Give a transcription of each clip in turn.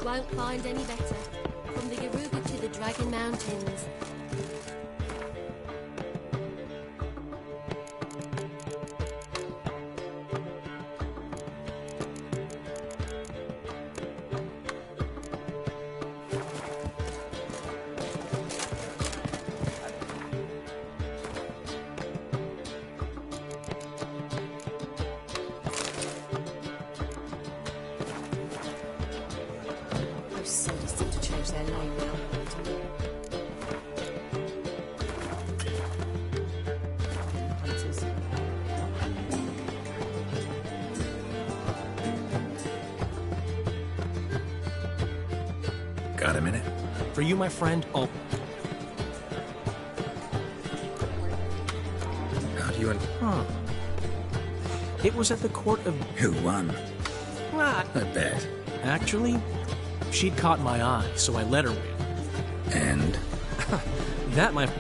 Won't find any better. From the Yaruga to the Dragon Mountains. Got a minute? For you, my friend, I'll... How'd you and... Huh. It was at the court of... Who won? Ah, I bet. actually, she'd caught my eye, so I let her win. And? That, my...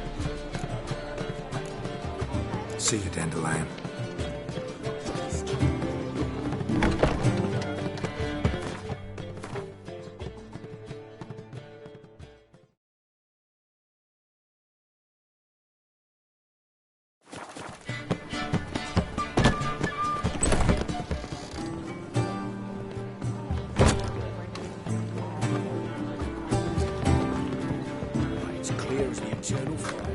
See you, Dandelion. It's clear as the eternal fire.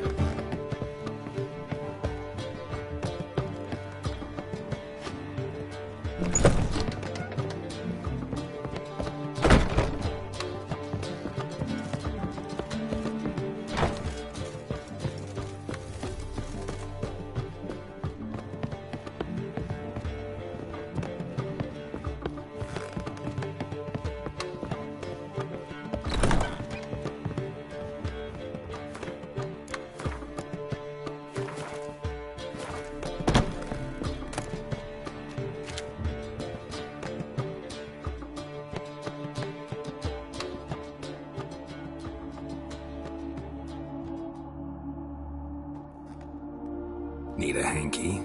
Need a hanky?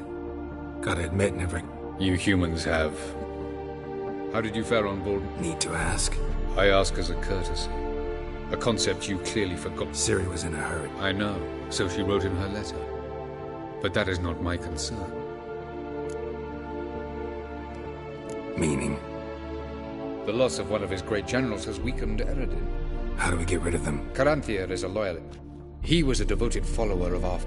Gotta admit, never You humans have. How did you fare on board? need to ask. I ask as a courtesy. A concept you clearly forgot. Ciri was in a hurry. I know, so she wrote in her letter. But that is not my concern. Meaning? The loss of one of his great generals has weakened Eredin. How do we get rid of them? Caranthir is a loyalist. He was a devoted follower of our...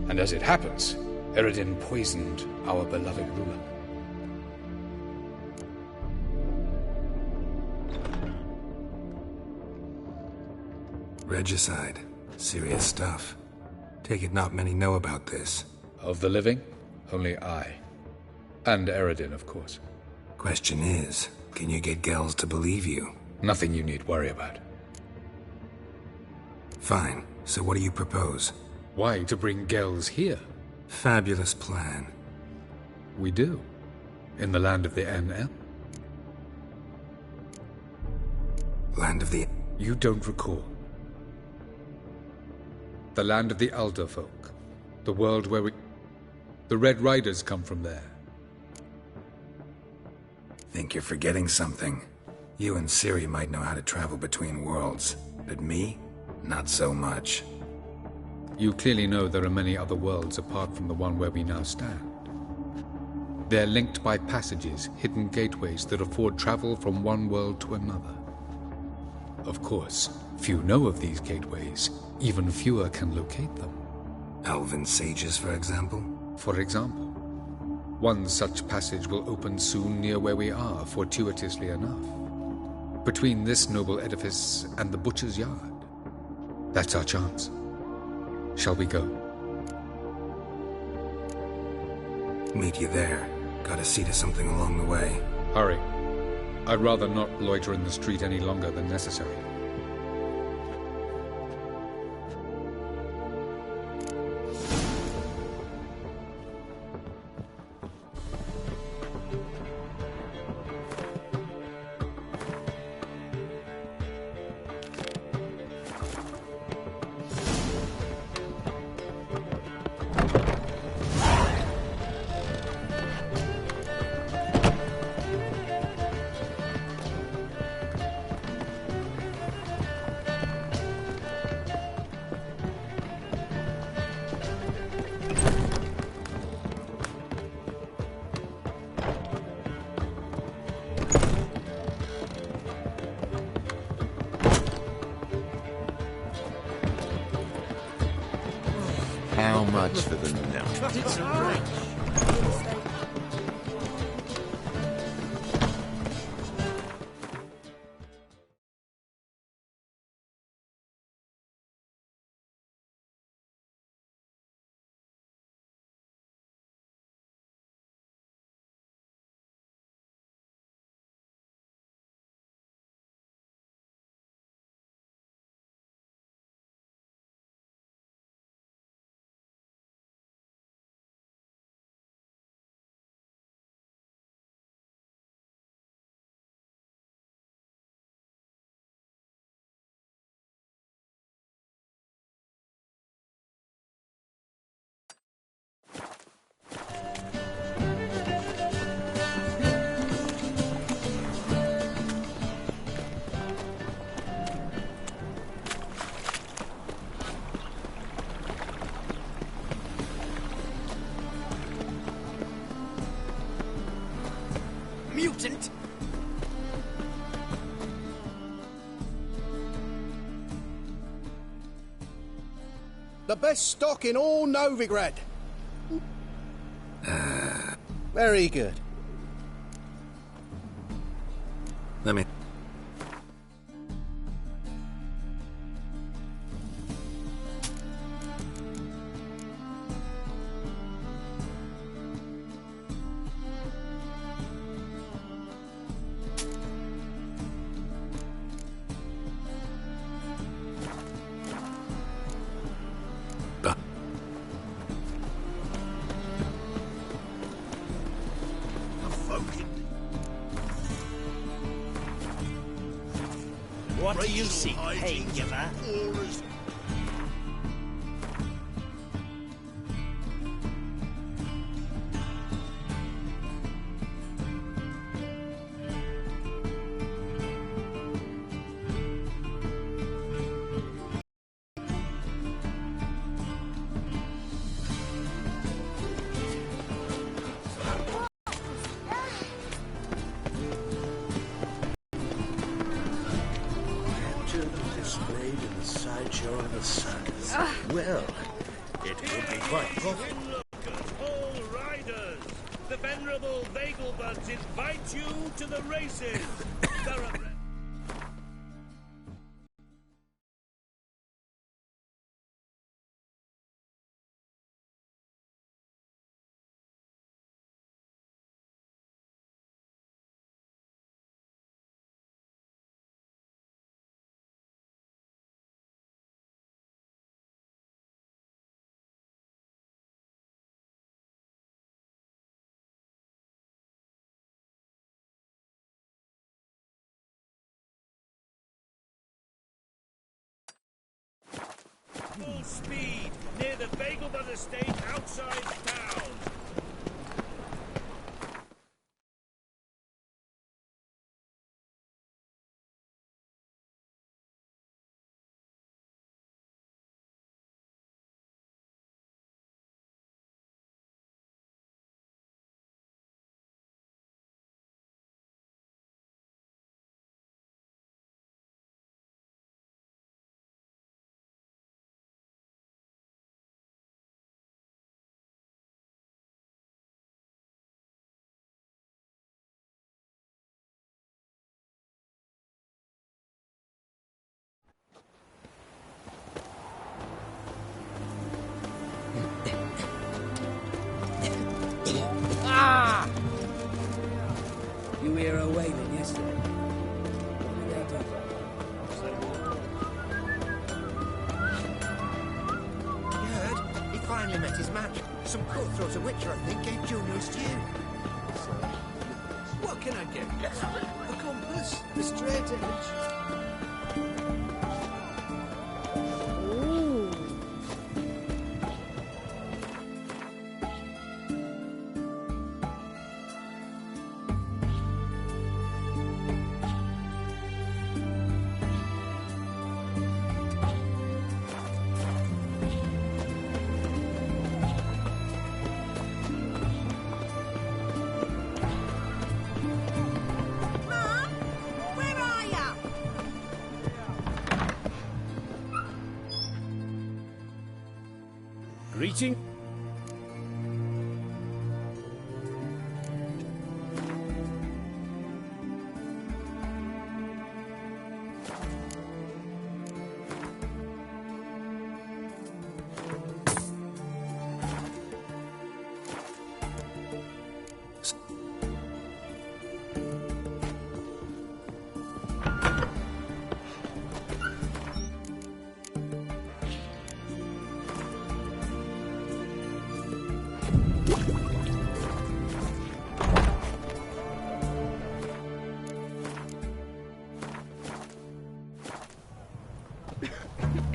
And as it happens, Eredin poisoned our beloved ruler. Regicide. Serious stuff. Take it not many know about this. Of the living, only I. And Eredin, of course. Question is, can you get Gels to believe you? Nothing you need worry about. Fine. So what do you propose? Why to bring Gels here? Fabulous plan. We do. In the land of the NL. Land of the... You don't recall. The land of the Alder folk. The world where we... The Red Riders come from there. Think you're forgetting something. You and Ciri might know how to travel between worlds, but me? Not so much. You clearly know there are many other worlds apart from the one where we now stand. They're linked by passages, hidden gateways that afford travel from one world to another. Of course, few know of these gateways. Even fewer can locate them. Elven sages, for example? For example, one such passage will open soon near where we are, fortuitously enough. Between this noble edifice and the butcher's yard. That's our chance. Shall we go? Meet you there. Gotta see to something along the way. Hurry. I'd rather not loiter in the street any longer than necessary. How much for the nut? It's a wrench. Mutant! The best stock in all Novigrad. Very good. Let me... What do you see, hey, giver? Displayed in the sideshow of the circus. Well, it could be quite profitable. All riders, the venerable Vagelbuds invite you to the races. Thoroughbred. Full speed near the Vagelbud estate outside town. You hear her wailing yesterday? You heard? He finally met his match. Some cutthroat of Witcher, I think, gave Junior a stew. What can I get you? A compass? A straight edge? Mum, where are you? Greeting.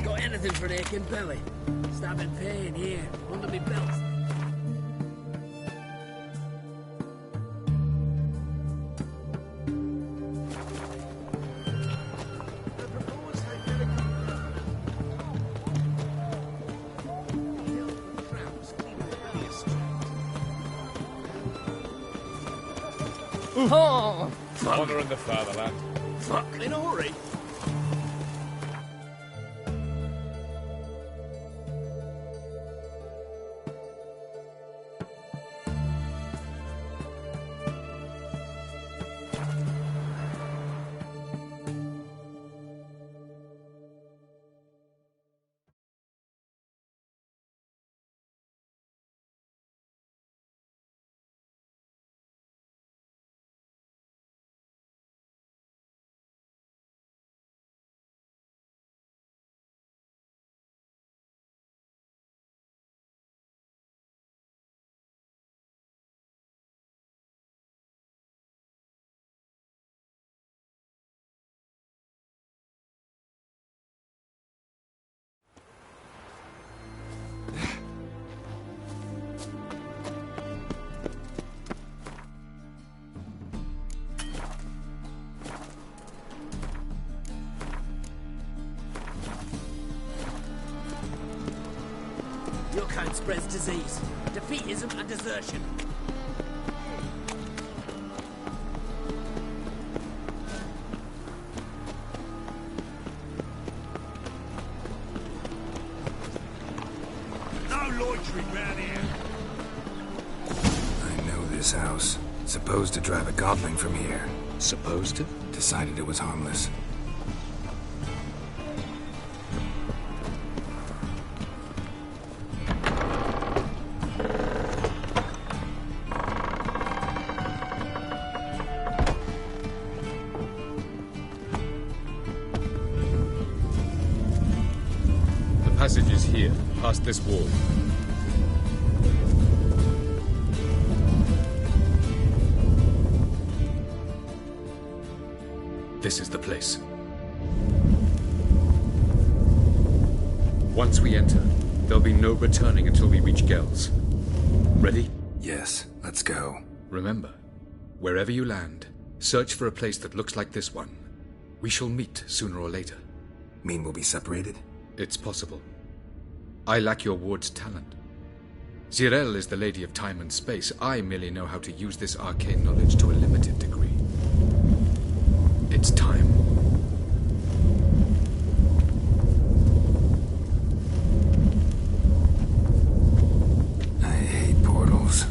Got anything for an aching belly? Stabbing pain here, under me belt. Oh! Honor in the fatherland. Fuck, in a hurry. Your kind spreads disease, defeatism and desertion. No loitering round here. I know this house. Supposed to drive a goblin from here. Supposed to? Decided it was harmless. The passage is here, past this wall. This is the place. Once we enter, there'll be no returning until we reach Gel's. Ready? Yes, let's go. Remember, wherever you land, search for a place that looks like this one. We shall meet sooner or later. Mean we'll be separated? It's possible. I lack your ward's talent. Zirel is the Lady of Time and Space. I merely know how to use this arcane knowledge to a limited degree. It's time. I hate portals.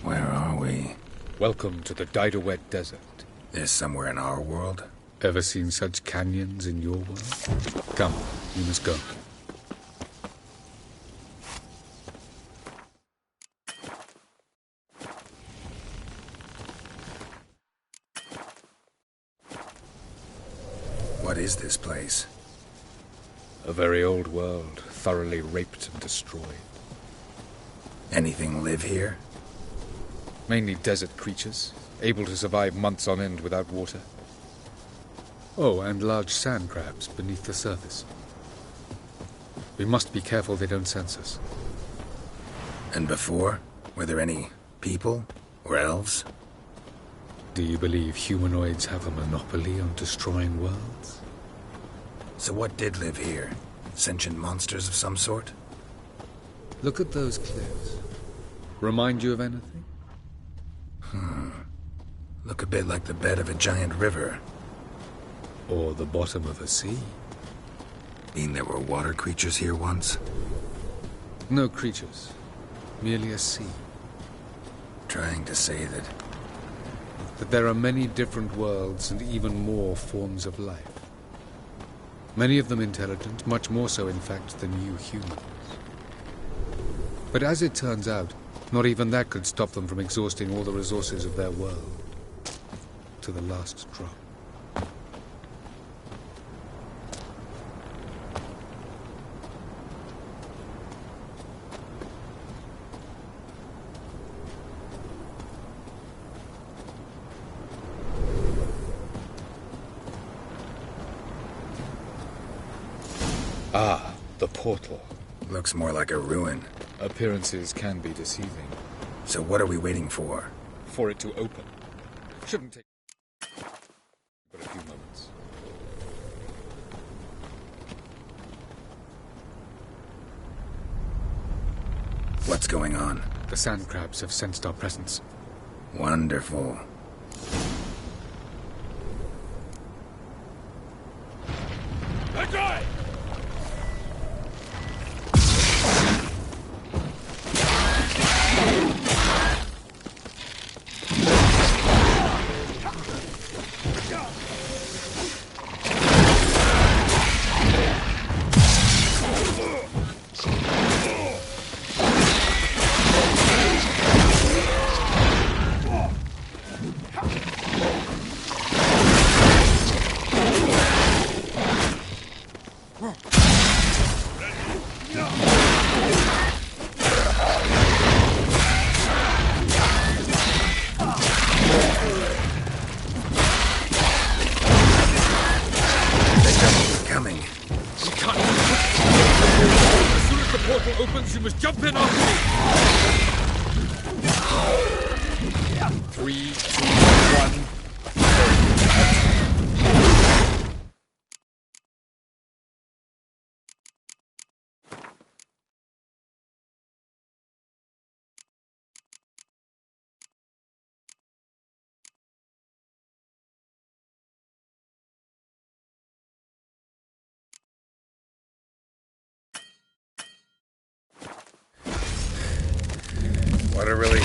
Where are we? Welcome to the Didowet Desert. This somewhere in our world? Ever seen such canyons in your world? Come, you must go. What is this place? A very old world, thoroughly raped and destroyed. Anything live here? Mainly desert creatures, able to survive months on end without water. Oh, and large sand crabs beneath the surface. We must be careful they don't sense us. And before? Were there any people? Or elves? Do you believe humanoids have a monopoly on destroying worlds? So what did live here? Sentient monsters of some sort? Look at those cliffs. Remind you of anything? Look a bit like the bed of a giant river. Or the bottom of a sea? Mean there were water creatures here once? No creatures. Merely a sea. Trying to say that there are many different worlds and even more forms of life. Many of them intelligent, much more so in fact than you humans. But as it turns out, not even that could stop them from exhausting all the resources of their world. To the last drop. Ah, the portal. Looks more like a ruin. Appearances can be deceiving. So what are we waiting for? For it to open. Shouldn't take but a few moments. What's going on? The sand crabs have sensed our presence. Wonderful. That's right! You must jump in after me! 3, 2, 1... What a relief.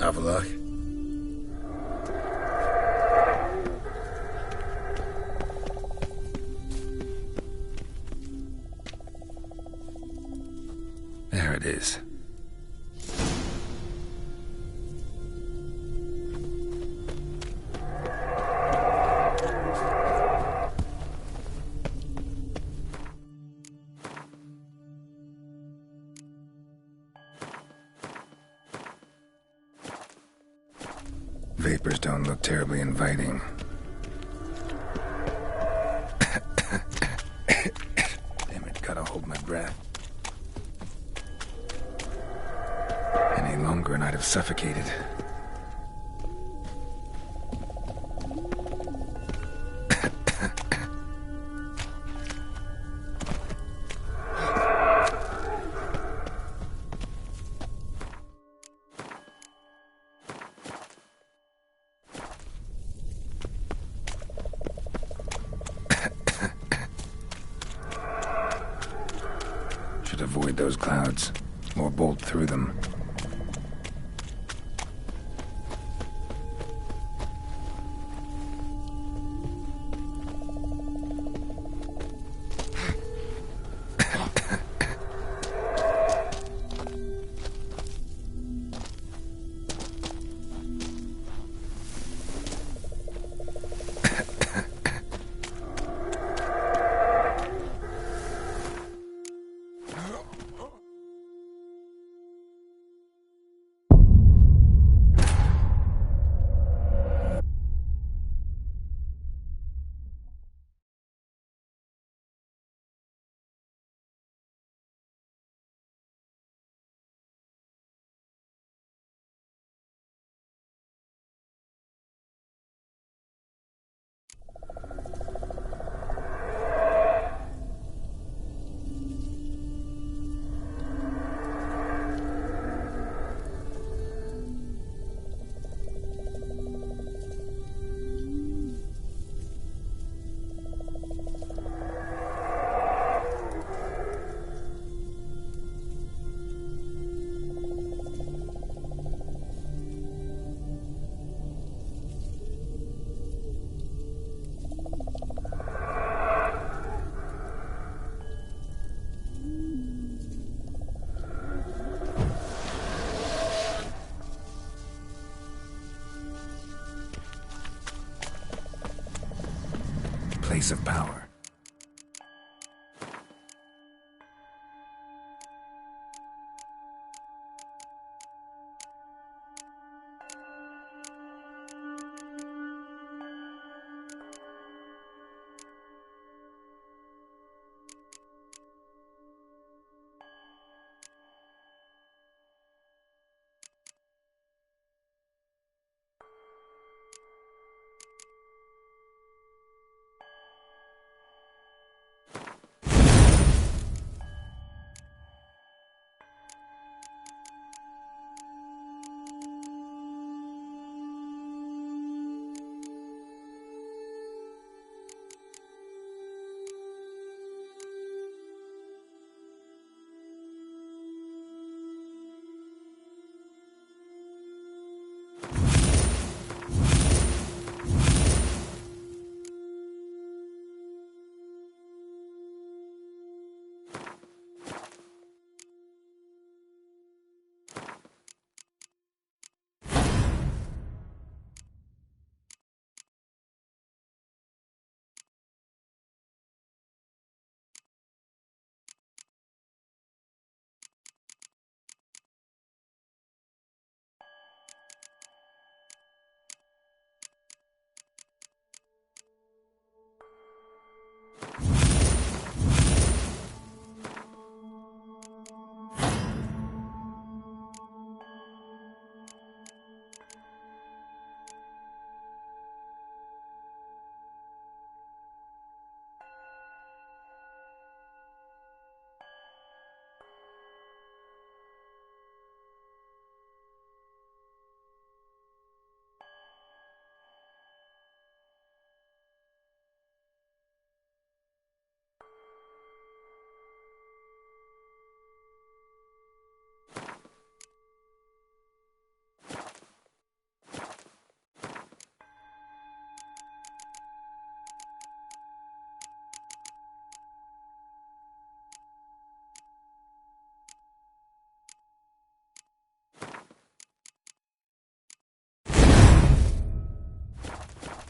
Have a look. There it is. Vapors don't look terribly inviting. Damn it, gotta hold my breath. Any longer and I'd have suffocated. Should avoid those clouds, or bolt through them. Place of power.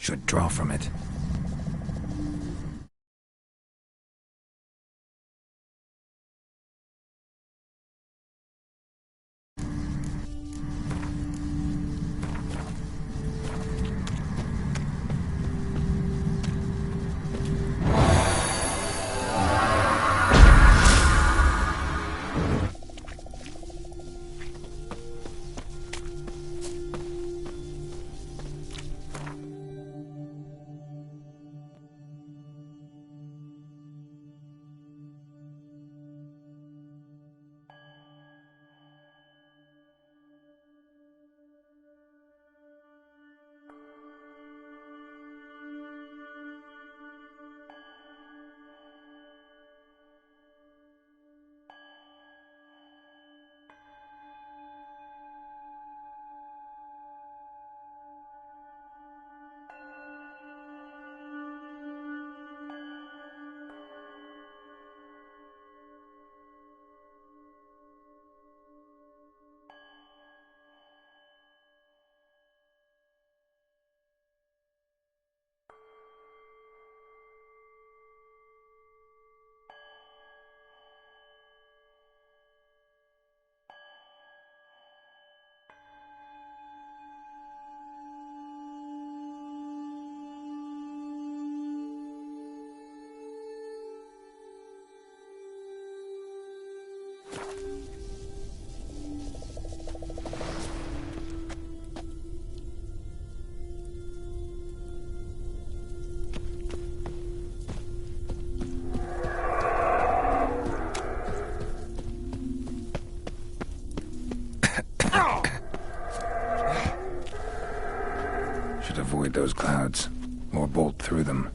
Should draw from it. clouds, or bolt through them.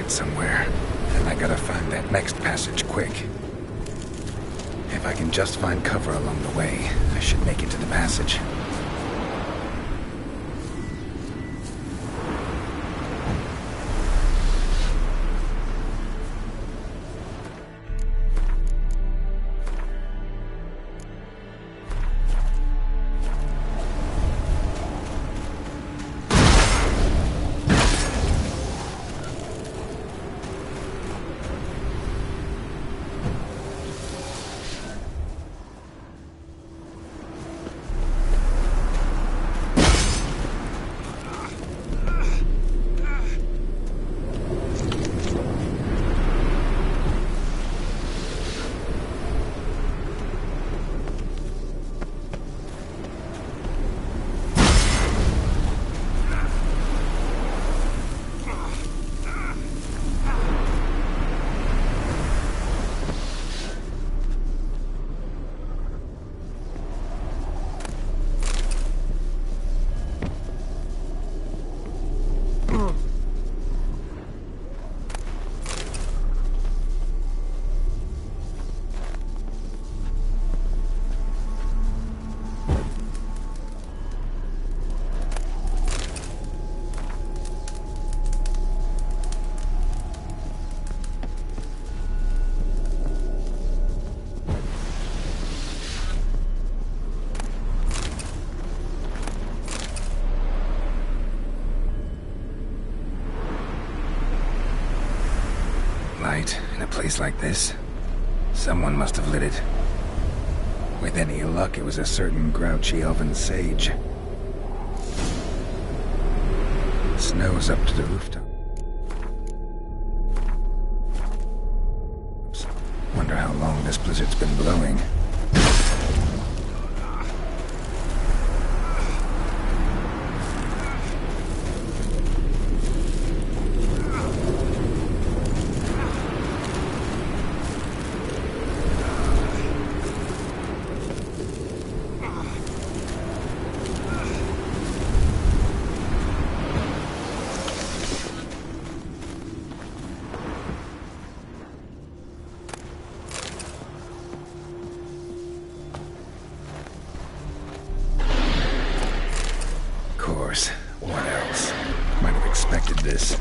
Somewhere, and I gotta find that next passage quick. If I can just find cover along the way, I should make it to the passage. In a place like this, someone must have lit it. With any luck, it was a certain grouchy elven sage. Snow's up to the rooftop. Oops. Wonder how long this blizzard's been blowing. this.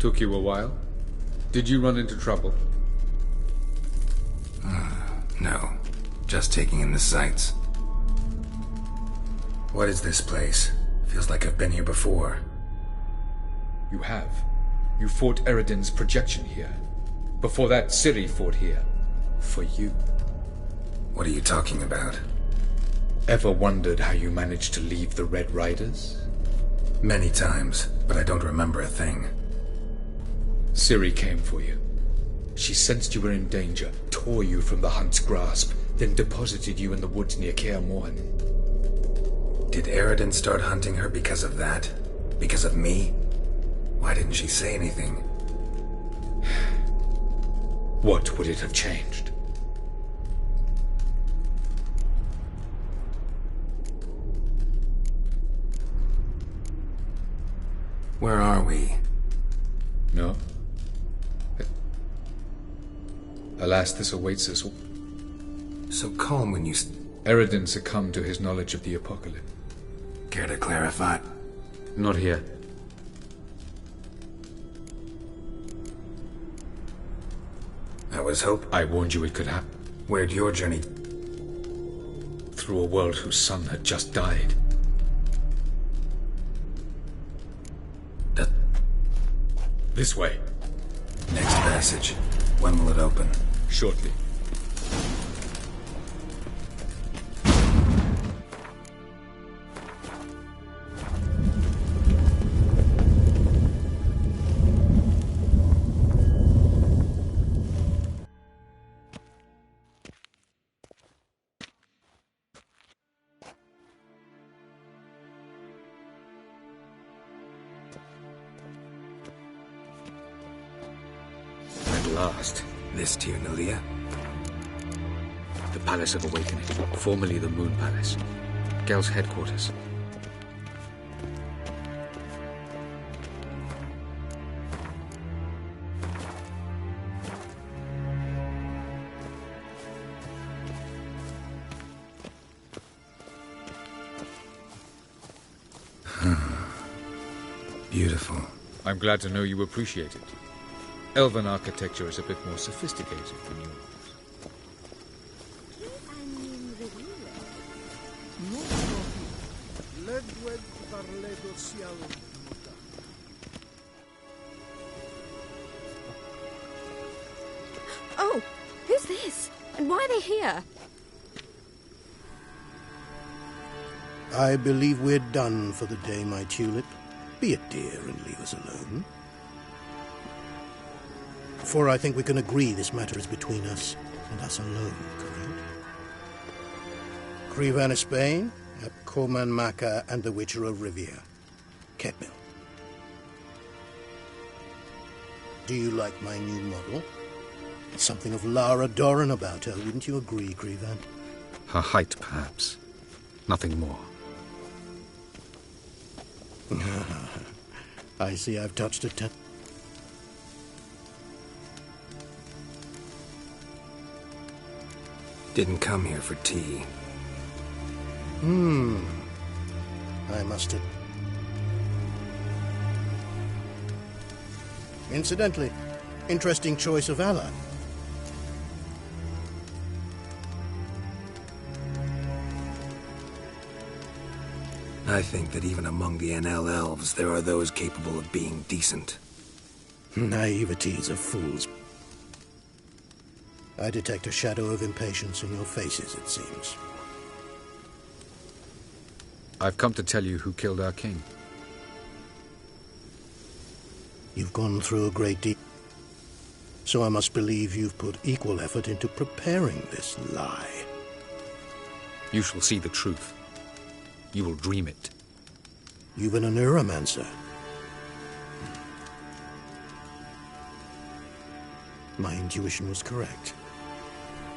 Took you a while? Did you run into trouble? No. Just taking in the sights. What is this place? Feels like I've been here before. You have. You fought Eredin's projection here. Before that, Ciri fought here. For you. What are you talking about? Ever wondered how you managed to leave the Red Riders? Many times, but I don't remember a thing. Ciri came for you. She sensed you were in danger, tore you from the Hunt's grasp, then deposited you in the woods near Kaer Morhen. Did Eredin start hunting her because of that? Because of me? Why didn't she say anything? What would it have changed? Where are we? No. Alas, this awaits us. So calm when you... Eredin succumbed to his knowledge of the apocalypse. Care to clarify? Not here. I was hoping... I warned you it could happen. Where'd your journey... Through a world whose son had just died. This way. Next passage. When will it open? Shortly. Last. This Tirnalia? The Palace of Awakening, formerly the Moon Palace. Gel's headquarters. Beautiful. I'm glad to know you appreciate it. Elven architecture is a bit more sophisticated than yours. Oh, who's this? And why are they here? I believe we're done for the day, my tulip. Be a dear and leave us alone. For I think we can agree this matter is between us and us alone, correct? Crevan of Spain, Coman Maca, and the Witcher of Rivia. Ketmil. Do you like my new model? It's something of Lara Doran about her, wouldn't you agree, Crevan? Her height, perhaps. Nothing more. I see I've touched a Didn't come here for tea. I must have... Incidentally, interesting choice of ally. I think that even among the NL elves, there are those capable of being decent. Naivety is a fool's... I detect a shadow of impatience in your faces, it seems. I've come to tell you who killed our king. You've gone through a great deal, so I must believe you've put equal effort into preparing this lie. You shall see the truth. You will dream it. You've been a neuromancer. My intuition was correct.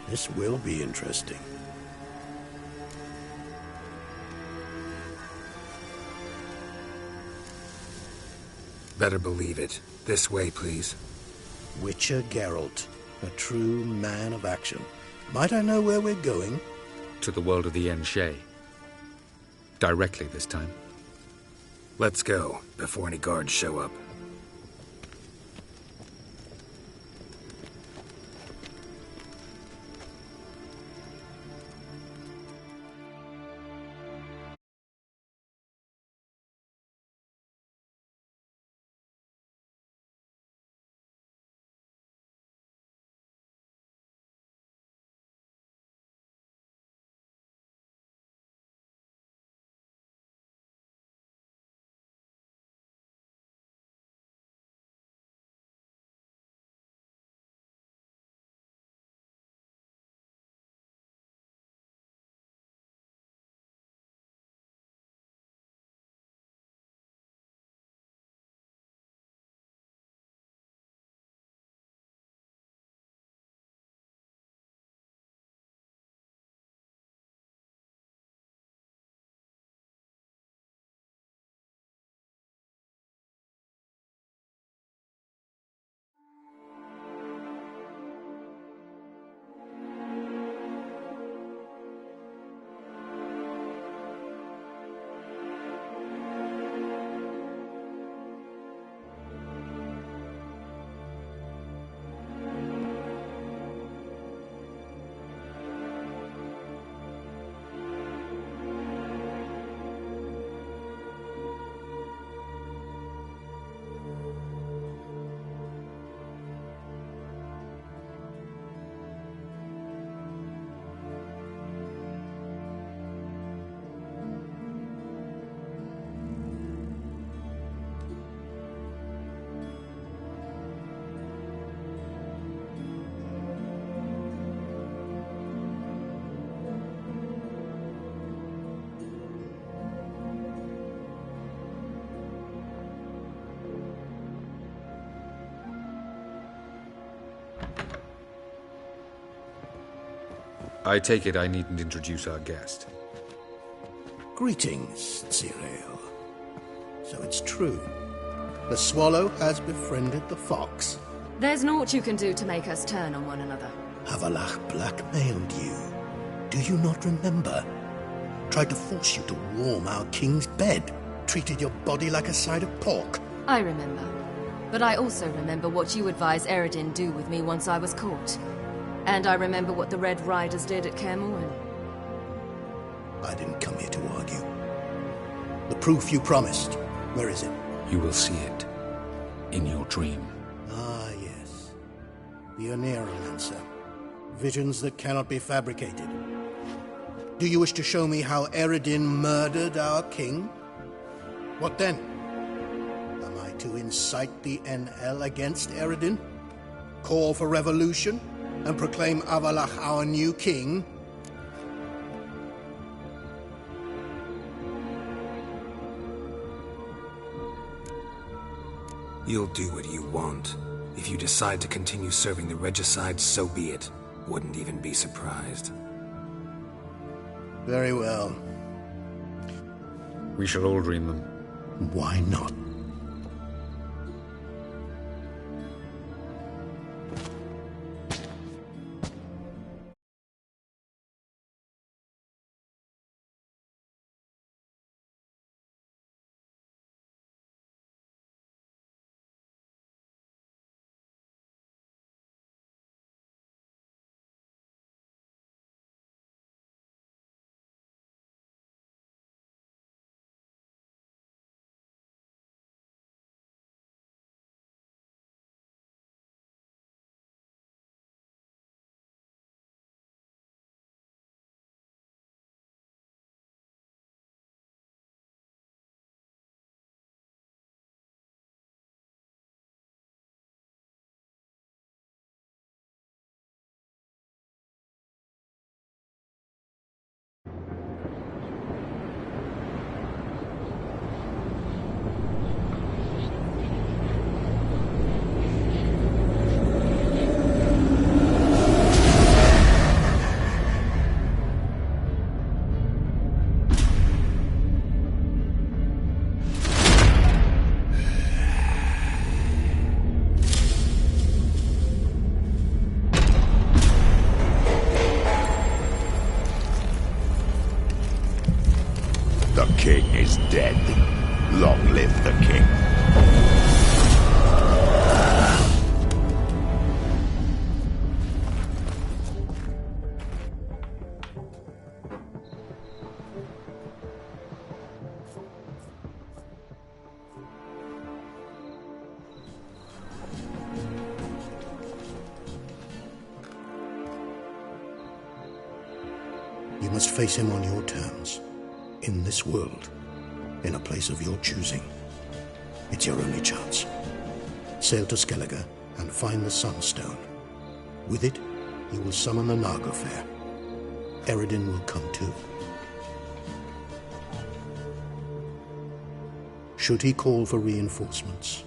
This will be interesting. Better believe it. This way, please. Witcher Geralt, a true man of action. Might I know where we're going? To the world of the Enshe. Directly this time. Let's go, before any guards show up. I take it I needn't introduce our guest. Greetings, Cyril. So it's true. The swallow has befriended the fox. There's naught you can do to make us turn on one another. Avallac'h blackmailed you. Do you not remember? Tried to force you to warm our king's bed. Treated your body like a side of pork. I remember. But I also remember what you advised Eredin do with me once I was caught. And I remember what the Red Riders did at Kaer Morhen. I didn't come here to argue. The proof you promised, where is it? You will see it. In your dream. Ah, yes. The Oneiromancer. Visions that cannot be fabricated. Do you wish to show me how Eredin murdered our king? What then? Am I to incite the NL against Eredin? Call for revolution? And proclaim Avallac'h our new king? You'll do what you want. If you decide to continue serving the regicide, so be it. Wouldn't even be surprised. Very well. We shall all dream them. Why not? The king is dead. Long live the king. You must face him on your terms. In this world, in a place of your choosing. It's your only chance. Sail to Skellige and find the Sunstone. With it, you will summon the Naglfar. Eredin will come too. Should he call for reinforcements,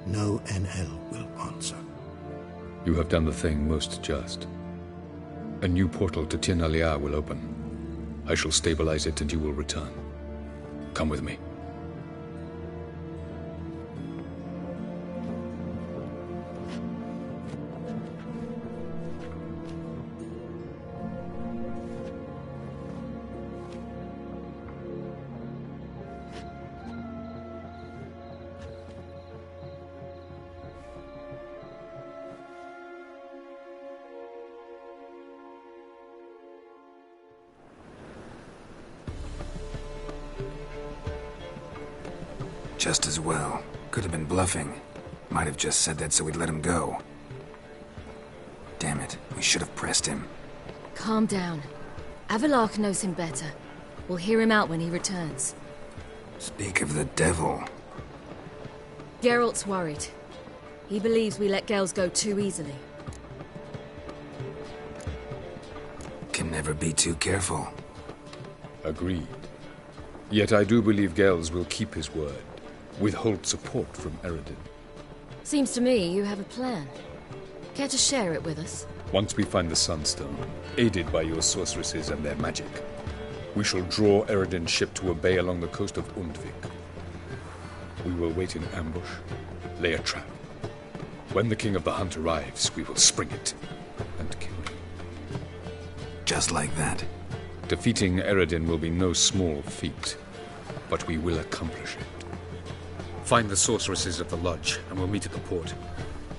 no NL will answer. You have done the thing most just. A new portal to Tir Naliar will open. I shall stabilize it and you will return. Come with me. Just as well. Could have been bluffing. Might have just said that so we'd let him go. Damn it, we should have pressed him. Calm down. Avallac'h knows him better. We'll hear him out when he returns. Speak of the devil. Geralt's worried. He believes we let Gels go too easily. Can never be too careful. Agreed. Yet I do believe Gels will keep his word. Withhold support from Eredin. Seems to me you have a plan. Care to share it with us? Once we find the Sunstone, aided by your sorceresses and their magic, we shall draw Eredin's ship to a bay along the coast of Undvik. We will wait in ambush, lay a trap. When the King of the Hunt arrives, we will spring it and kill him. Just like that. Defeating Eredin will be no small feat, but we will accomplish it. Find the sorceresses of the lodge, and we'll meet at the port.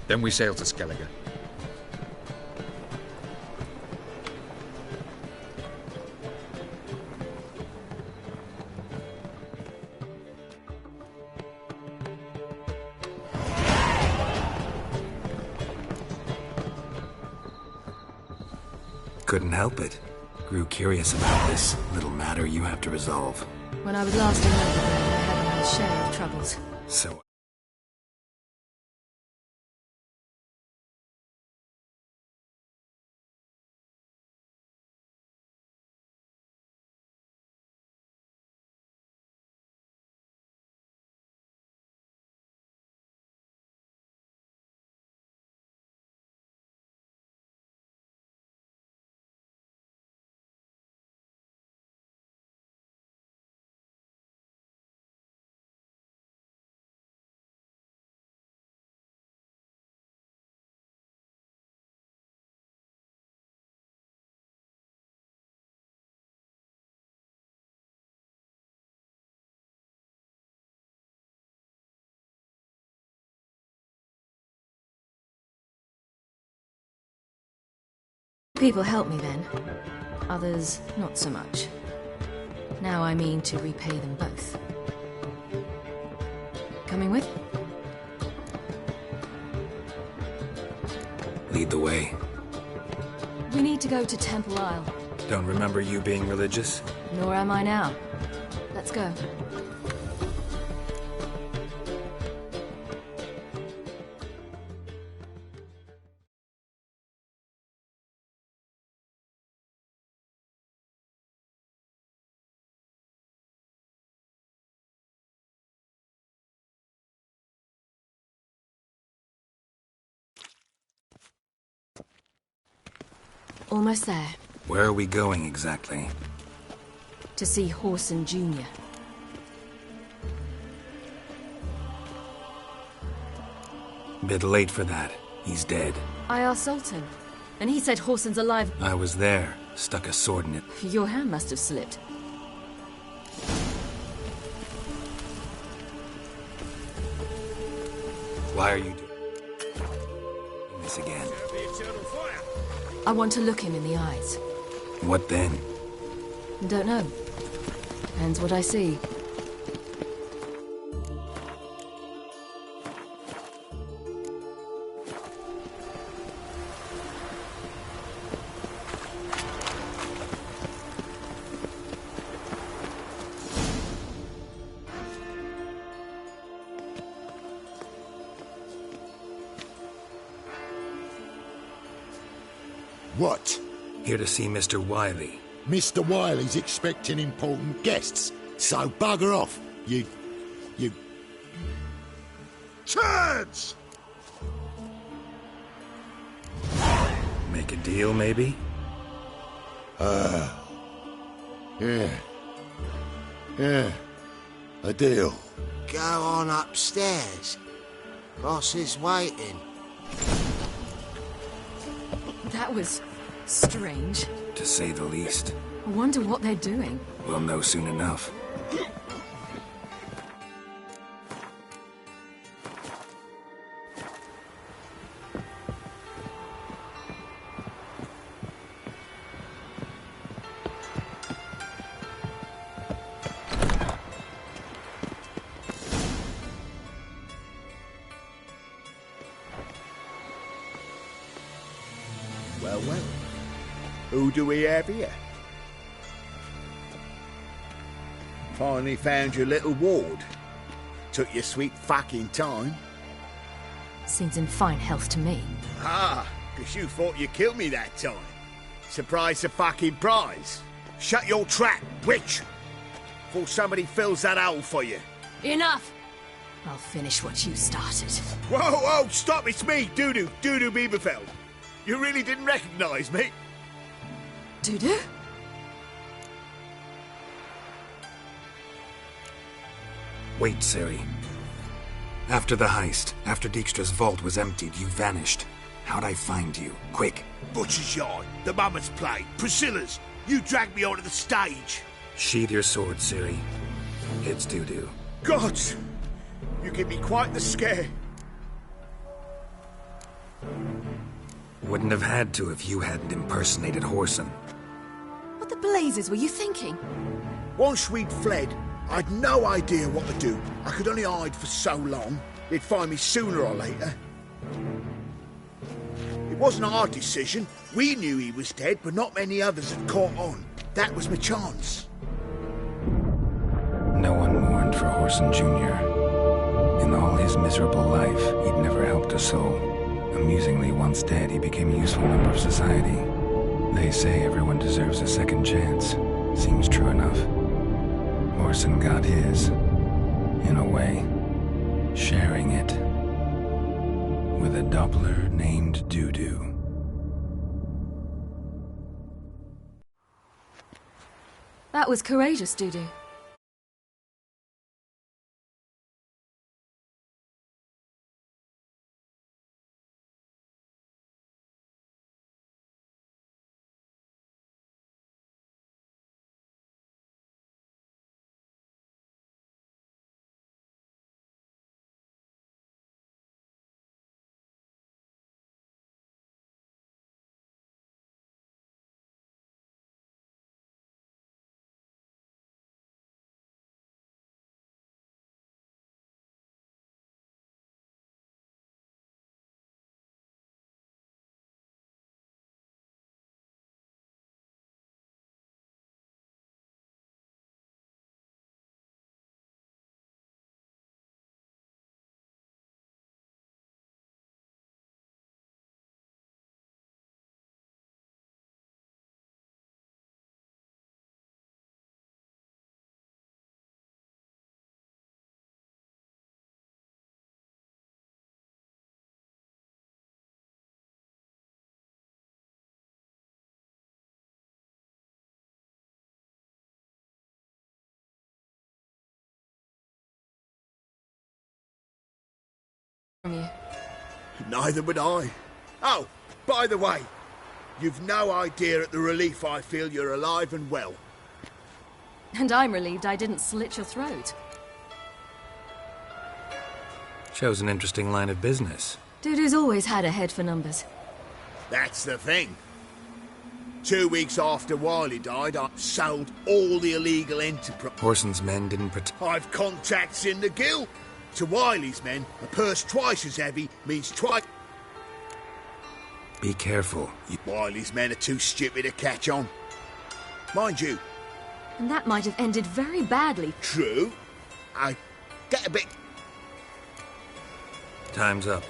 Then we sail to Skellige. Couldn't help it. Grew curious about this little matter you have to resolve. When I was last in London, I had my share of troubles. So... People helped me then. Others, not so much. Now I mean to repay them both. Coming with? Lead the way. We need to go to Temple Isle. Don't remember you being religious? Nor am I now. Let's go. Almost there. Where are we going exactly? To see Whoreson Jr. Bit late for that. He's dead. I asked Sultan, and he said Whoreson's alive. I was there. Stuck a sword in it. Your hand must have slipped. Why are you doing this again? I want to look him in the eyes. What then? Don't know. Depends what I see. What? Here to see Mr. Wiley. Mr. Wiley's expecting important guests, so bugger off, you... Turds! Make a deal, maybe? Yeah. A deal. Go on upstairs. Boss is waiting. That was strange. To say the least. I wonder what they're doing. We'll know soon enough. Well. Who do we have here? Finally found your little ward. Took your sweet fucking time. Seems in fine health to me. Ah, because you thought you killed me that time. Surprise the fucking prize. Shut your trap, witch! Before somebody fills that hole for you. Enough! I'll finish what you started. Whoa, stop, it's me, Dudu Bieberfeld. You really didn't recognize me? Dudu? Wait, Ciri. After the heist, after Dijkstra's vault was emptied, you vanished. How'd I find you? Quick. Butcher's Yard, the Mummer's Play, Priscilla's. You dragged me onto the stage. Sheathe your sword, Ciri. It's Dudu. Gods! You give me quite the scare. Wouldn't have had to if you hadn't impersonated Whoreson. What the blazes were you thinking? Once we'd fled, I'd no idea what to do. I could only hide for so long. They'd find me sooner or later. It wasn't our decision. We knew he was dead, but not many others had caught on. That was my chance. No one mourned for Whoreson Jr. In all his miserable life, he'd never helped a soul. Amusingly, once dead, he became a useful member of society. They say everyone deserves a second chance. Seems true enough. Whoreson got his, in a way, sharing it with a Doppler named Dudu. That was courageous, Dudu. You. Neither would I. Oh, by the way, you've no idea at the relief I feel you're alive and well. And I'm relieved I didn't slit your throat. Shows an interesting line of business. Dudu's always had a head for numbers. That's the thing. 2 weeks after Wiley died, I sold all the illegal enterprise. Whoreson's men didn't protect. I've contacts in the guild. To Wiley's men, a purse twice as heavy means twice... Be careful. Wiley's men are too stupid to catch on. Mind you. And that might have ended very badly. True. I get a bit... Time's up.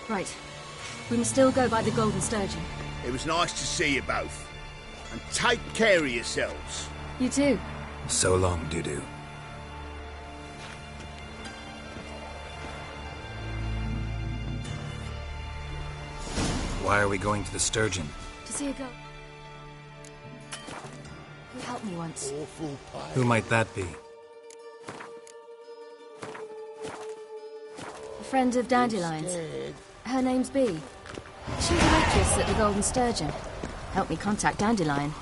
Right. We must still go by the Golden Sturgeon. It was nice to see you both. And take care of yourselves. You too. So long, Dudu. Why are we going to the Sturgeon? To see a girl who helped me once. Who might that be? A friend of Dandelion's. Her name's Bee. She's a waitress at the Golden Sturgeon. Helped me contact Dandelion.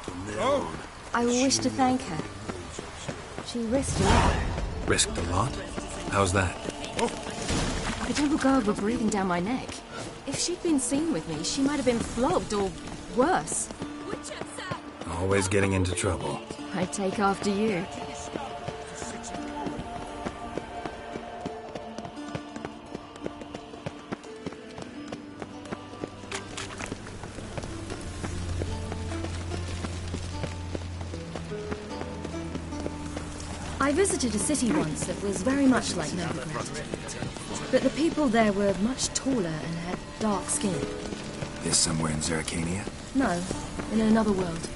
I wish to thank her. She risked a lot. Risked a lot? How's that? The temple guard were breathing down my neck. If she'd been seen with me, she might have been flogged or worse. Always getting into trouble. I take after you. I visited a city once that was very much like Novigrad. But the people there were much taller and had dark skin. This somewhere in Zerrikania? No, in another world.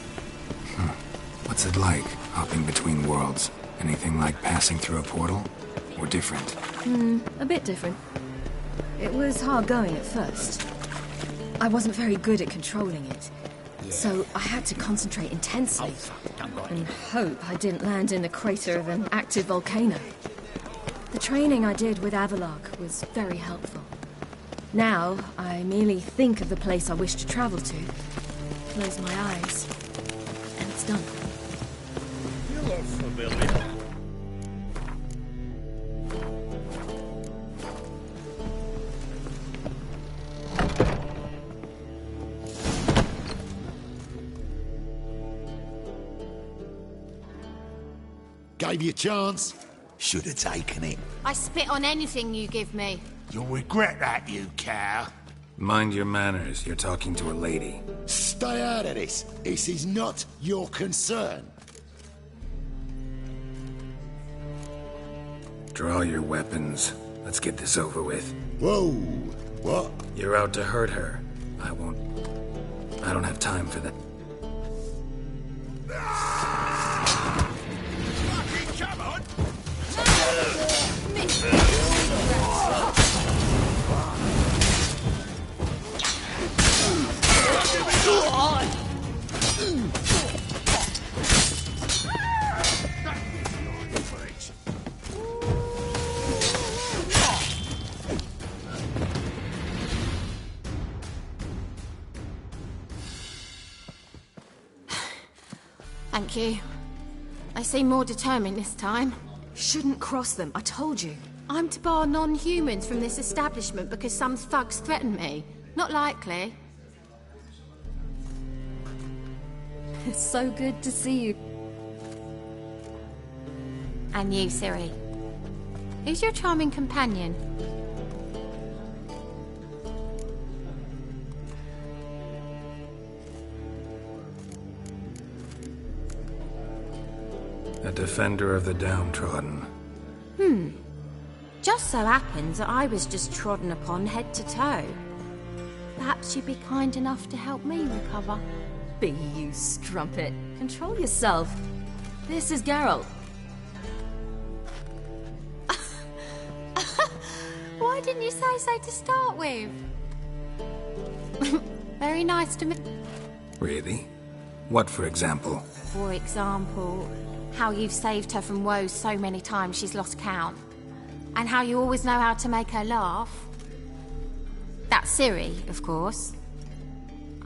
What's it like, hopping between worlds? Anything like passing through a portal? Or different? A bit different. It was hard going at first. I wasn't very good at controlling it. So I had to concentrate intensely and hope I didn't land in the crater of an active volcano. The training I did with Avalok was very helpful. Now, I merely think of the place I wish to travel to, close my eyes, and it's done. You look familiar. Gave you a chance. Should have taken it. I spit on anything you give me. You'll regret that, you cow. Mind your manners. You're talking to a lady. Stay out of this. This is not your concern. Draw your weapons. Let's get this over with. Whoa. What? You're out to hurt her. I don't have time for that. Come on! Thank you. I seem more determined this time. Shouldn't cross them, I told you. I'm to bar non-humans from this establishment because some thugs threaten me. Not likely. It's so good to see you. And you, Ciri. Who's your charming companion? A defender of the downtrodden. Just so happens that I was just trodden upon head to toe. Perhaps you'd be kind enough to help me recover. Be you strumpet. Control yourself. This is Geralt. Why didn't you say so to start with? Very nice to me. Really? What, for example? For example, how you've saved her from woes so many times she's lost count. And how you always know how to make her laugh. That's Ciri, of course.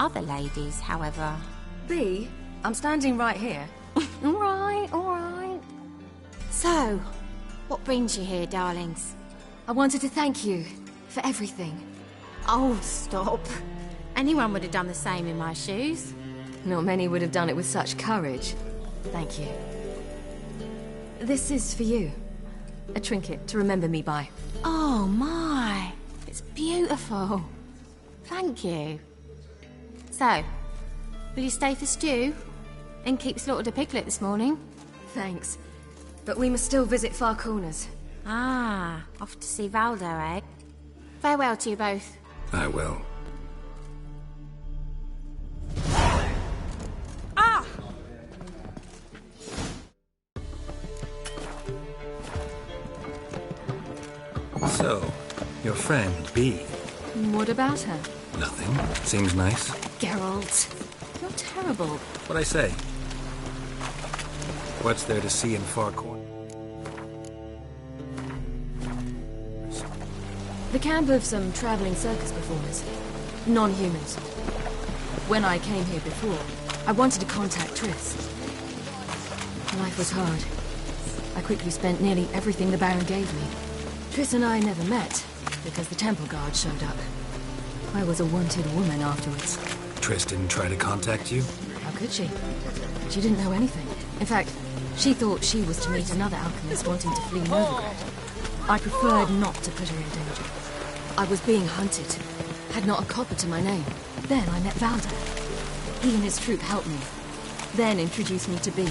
Other ladies, however... B, I'm standing right here. All right. So, what brings you here, darlings? I wanted to thank you for everything. Oh, stop. Anyone would have done the same in my shoes. Not many would have done it with such courage. Thank you. This is for you. A trinket to remember me by. Oh, my. It's beautiful. Thank you. So, will you stay for stew? And keep slaughtered a piglet this morning? Thanks. But we must still visit Far Corners. Ah, off to see Valdo, eh? Farewell to you both. I will. Ah! So, your friend, B. What about her? Nothing. Seems nice. Geralt, you're terrible. What'd I say? What's there to see in Farcorn? The camp of some traveling circus performers. Non-humans. When I came here before, I wanted to contact Triss. Life was hard. I quickly spent nearly everything the Baron gave me. Triss and I never met, because the Temple Guard showed up. I was a wanted woman afterwards. Triss didn't try to contact you? How could she? She didn't know anything. In fact, she thought she was to meet another alchemist wanting to flee Novigrad. I preferred not to put her in danger. I was being hunted. Had not a copper to my name. Then I met Valda. He and his troop helped me. Then introduced me to B.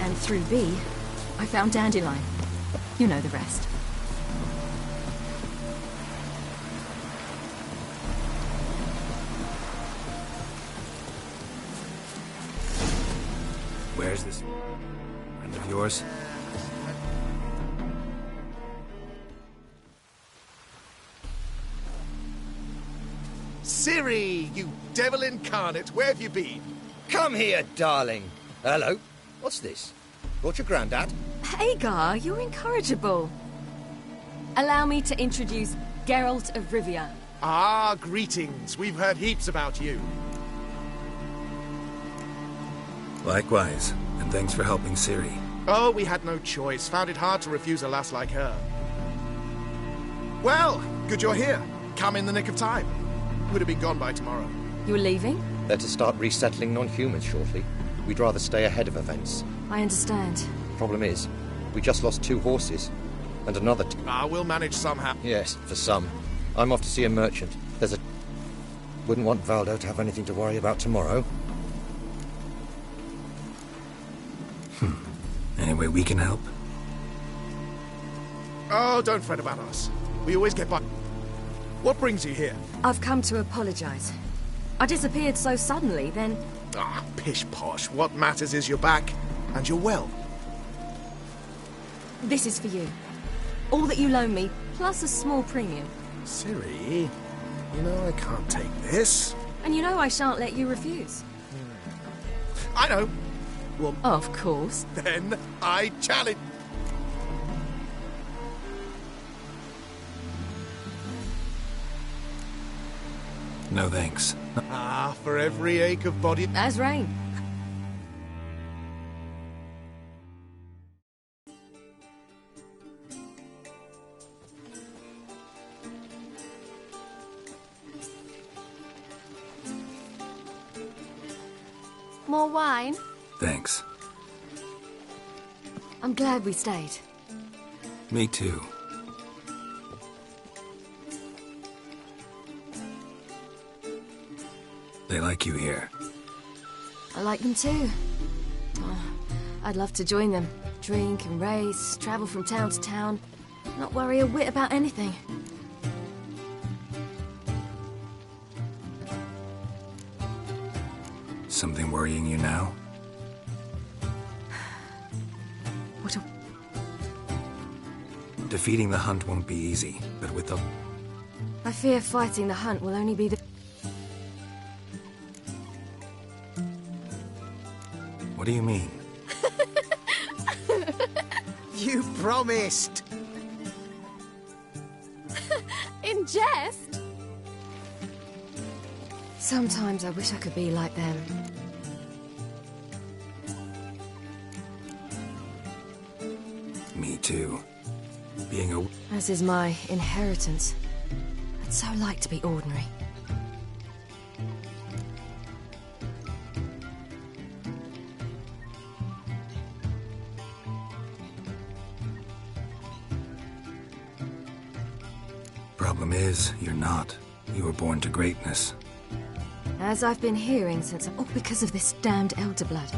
And through B, I found Dandelion. You know the rest. Where's this friend of yours? Ciri! you devil incarnate, where have you been? Come here, darling. Hello. What's this? Brought your granddad? Hagar, you're incorrigible. Allow me to introduce Geralt of Rivia. Ah, greetings. We've heard heaps about you. Likewise, and thanks for helping Ciri. Oh, we had no choice. Found it hard to refuse a lass like her. Well, good you're here. Come in the nick of time. Would have been gone by tomorrow. You're leaving? They're to start resettling non-humans shortly. We'd rather stay ahead of events. I understand. Problem is, we just lost 2 horses. And another we'll manage somehow. Yes, for some. I'm off to see a merchant. Wouldn't want Valdo to have anything to worry about tomorrow. Any way we can help? Oh, don't fret about us. We always get by. What brings you here? I've come to apologize. I disappeared so suddenly, then... Ah, pish-posh. What matters is you're back, and you're well. This is for you. All that you loan me, plus a small premium. Ciri, you know I can't take this. And you know I shan't let you refuse. I know. Well, of course. Then I challenge... No thanks. Ah, for every ache of body... As rain. More wine? Thanks. I'm glad we stayed. Me too. They like you here. I like them too. Oh, I'd love to join them. Drink and race, travel from town to town. Not worry a whit about anything. Something worrying you now? What a... Defeating the hunt won't be easy, but with the... I fear fighting the hunt will only be the... What do you mean? You promised! In jest? Sometimes I wish I could be like them. Me too. Being a... As is my inheritance. I'd so like to be ordinary. Problem is, you're not. You were born to greatness. As I've been hearing since... Oh, because of this damned Elder Blood.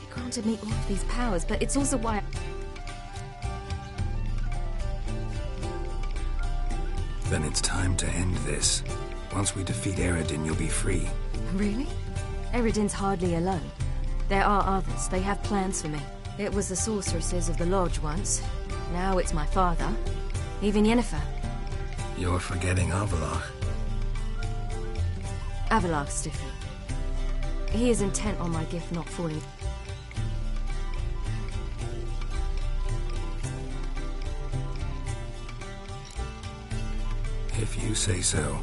He granted me all of these powers, but it's also why... Then it's time to end this. Once we defeat Eredin, you'll be free. Really? Eredin's hardly alone. There are others. They have plans for me. It was the sorceresses of the Lodge once. Now it's my father. Even Yennefer. You're forgetting Avallac'h. Avallac'h's different. He is intent on my gift not falling. If you say so.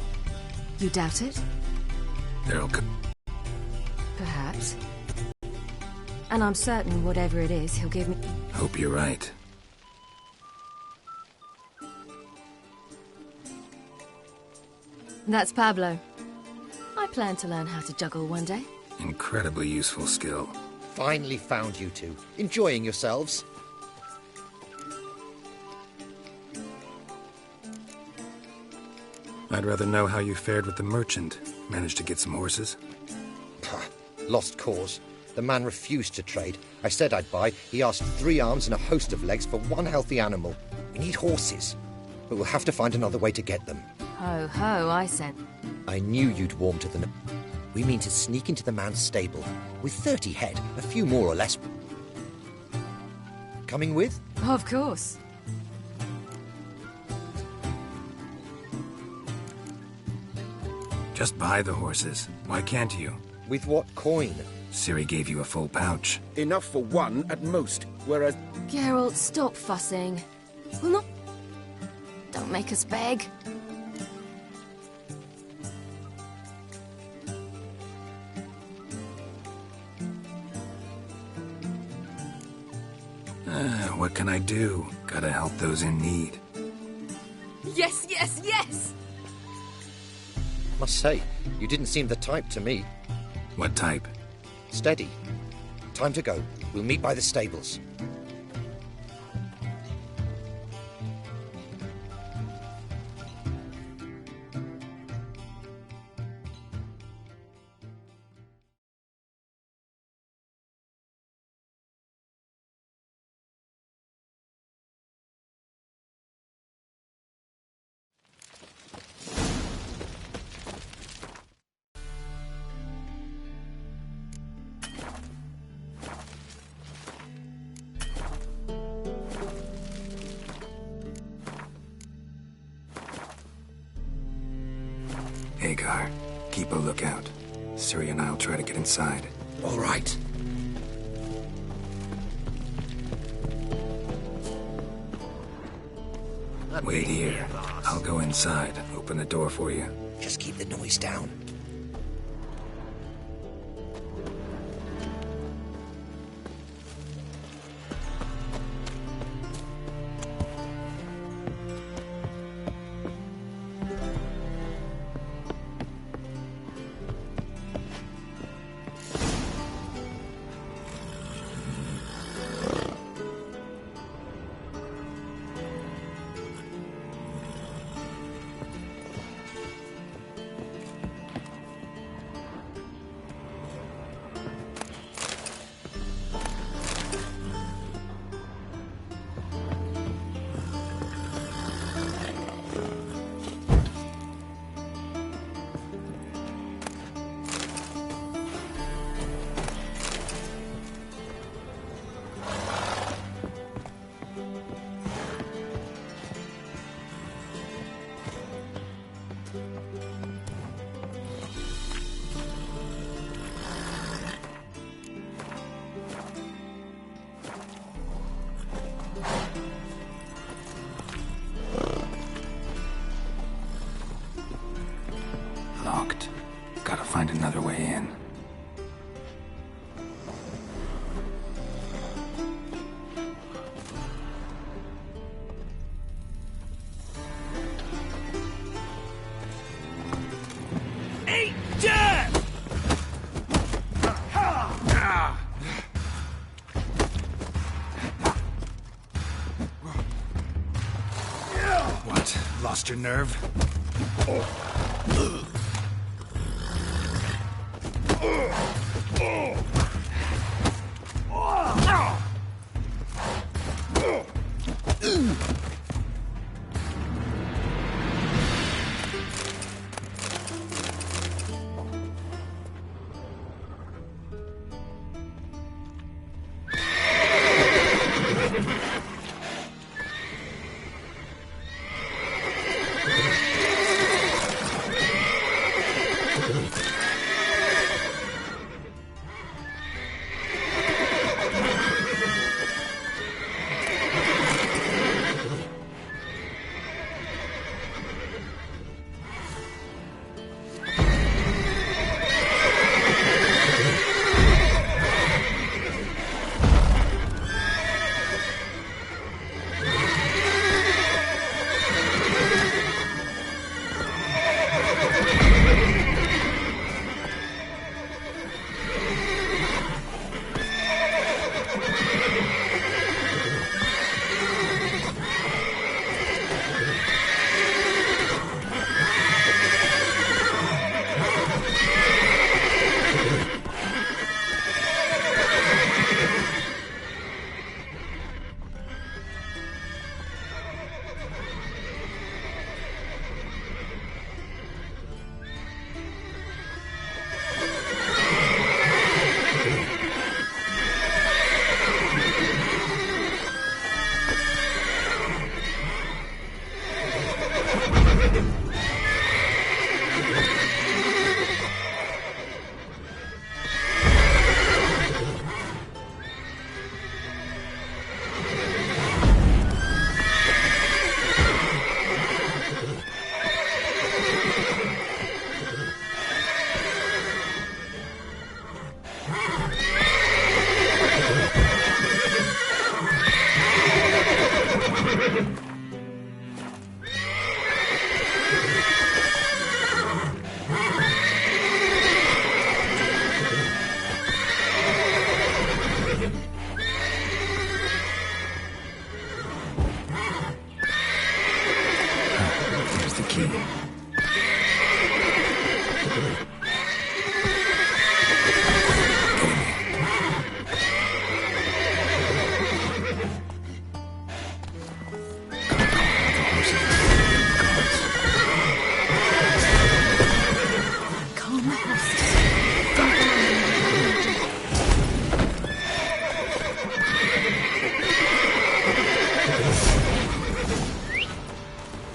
You doubt it? There'll come. Perhaps. And I'm certain whatever it is, he'll give me... Hope you're right. That's Pablo. I plan to learn how to juggle one day. Incredibly useful skill. Finally found you two. Enjoying yourselves? I'd rather know how you fared with the merchant. Managed to get some horses? Lost cause. The man refused to trade. I said I'd buy. He asked 3 arms and a host of legs for 1 healthy animal. We need horses. But we'll have to find another way to get them. Ho, ho, I sent. I knew you'd warm to the... We mean to sneak into the man's stable. With 30 head, a few more or less. Coming with? Of course. Just buy the horses. Why can't you? With what coin? Ciri gave you a full pouch. Enough for one at most, whereas... Geralt, stop fussing. We'll not... Don't make us beg. What can I do? Gotta help those in need. Yes, yes, yes! Must say, you didn't seem the type to me. What type? Steady. Time to go. We'll meet by the stables. Hagar, keep a lookout. Ciri and I'll try to get inside. All right. Wait here. I'll go inside. Open the door for you. Just keep the noise down. Locked. Gotta find another way in. Eat dirt! What? Lost your nerve?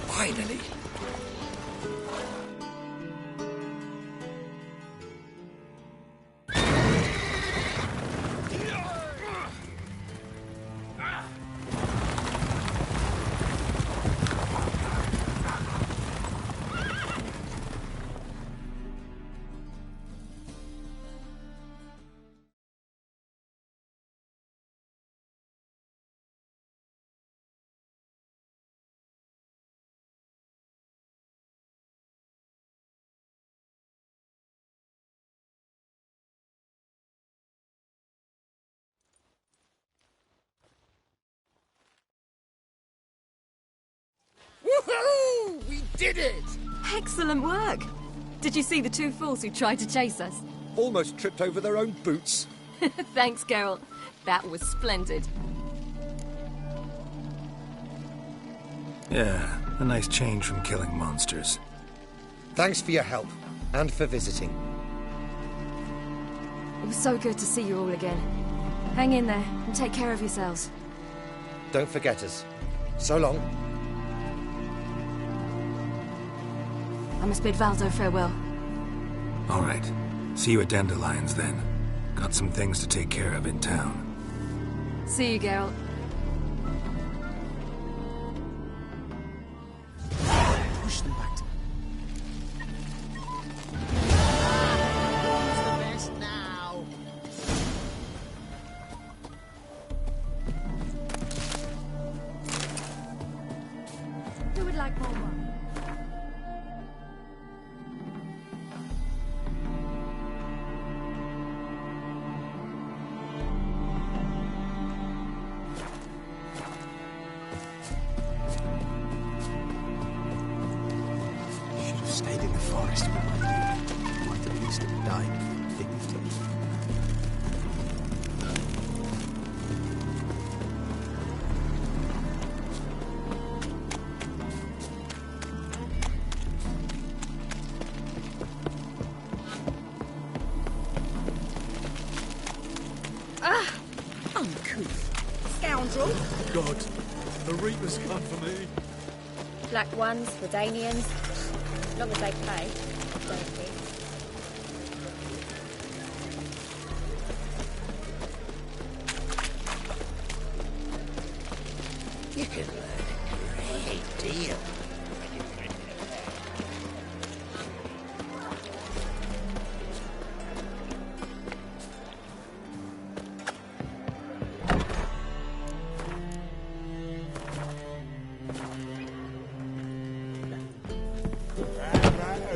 Finally. Woohoo! We did it! Excellent work! Did you see the two fools who tried to chase us? Almost tripped over their own boots. Thanks, Geralt. That was splendid. Yeah, a nice change from killing monsters. Thanks for your help, and for visiting. It was so good to see you all again. Hang in there, and take care of yourselves. Don't forget us. So long. I must bid Valdo farewell. All right. See you at Dandelions, then. Got some things to take care of in town. See you, Geralt. Push them back to Who's the best now? Who would like more wine? Stayed in the forest with my people. Might at least have died with dignity. Uncouth. Scoundrel. God, the Reapers come for me. Black ones, Redanians. As long as they pay, don't think. You can learn a great deal.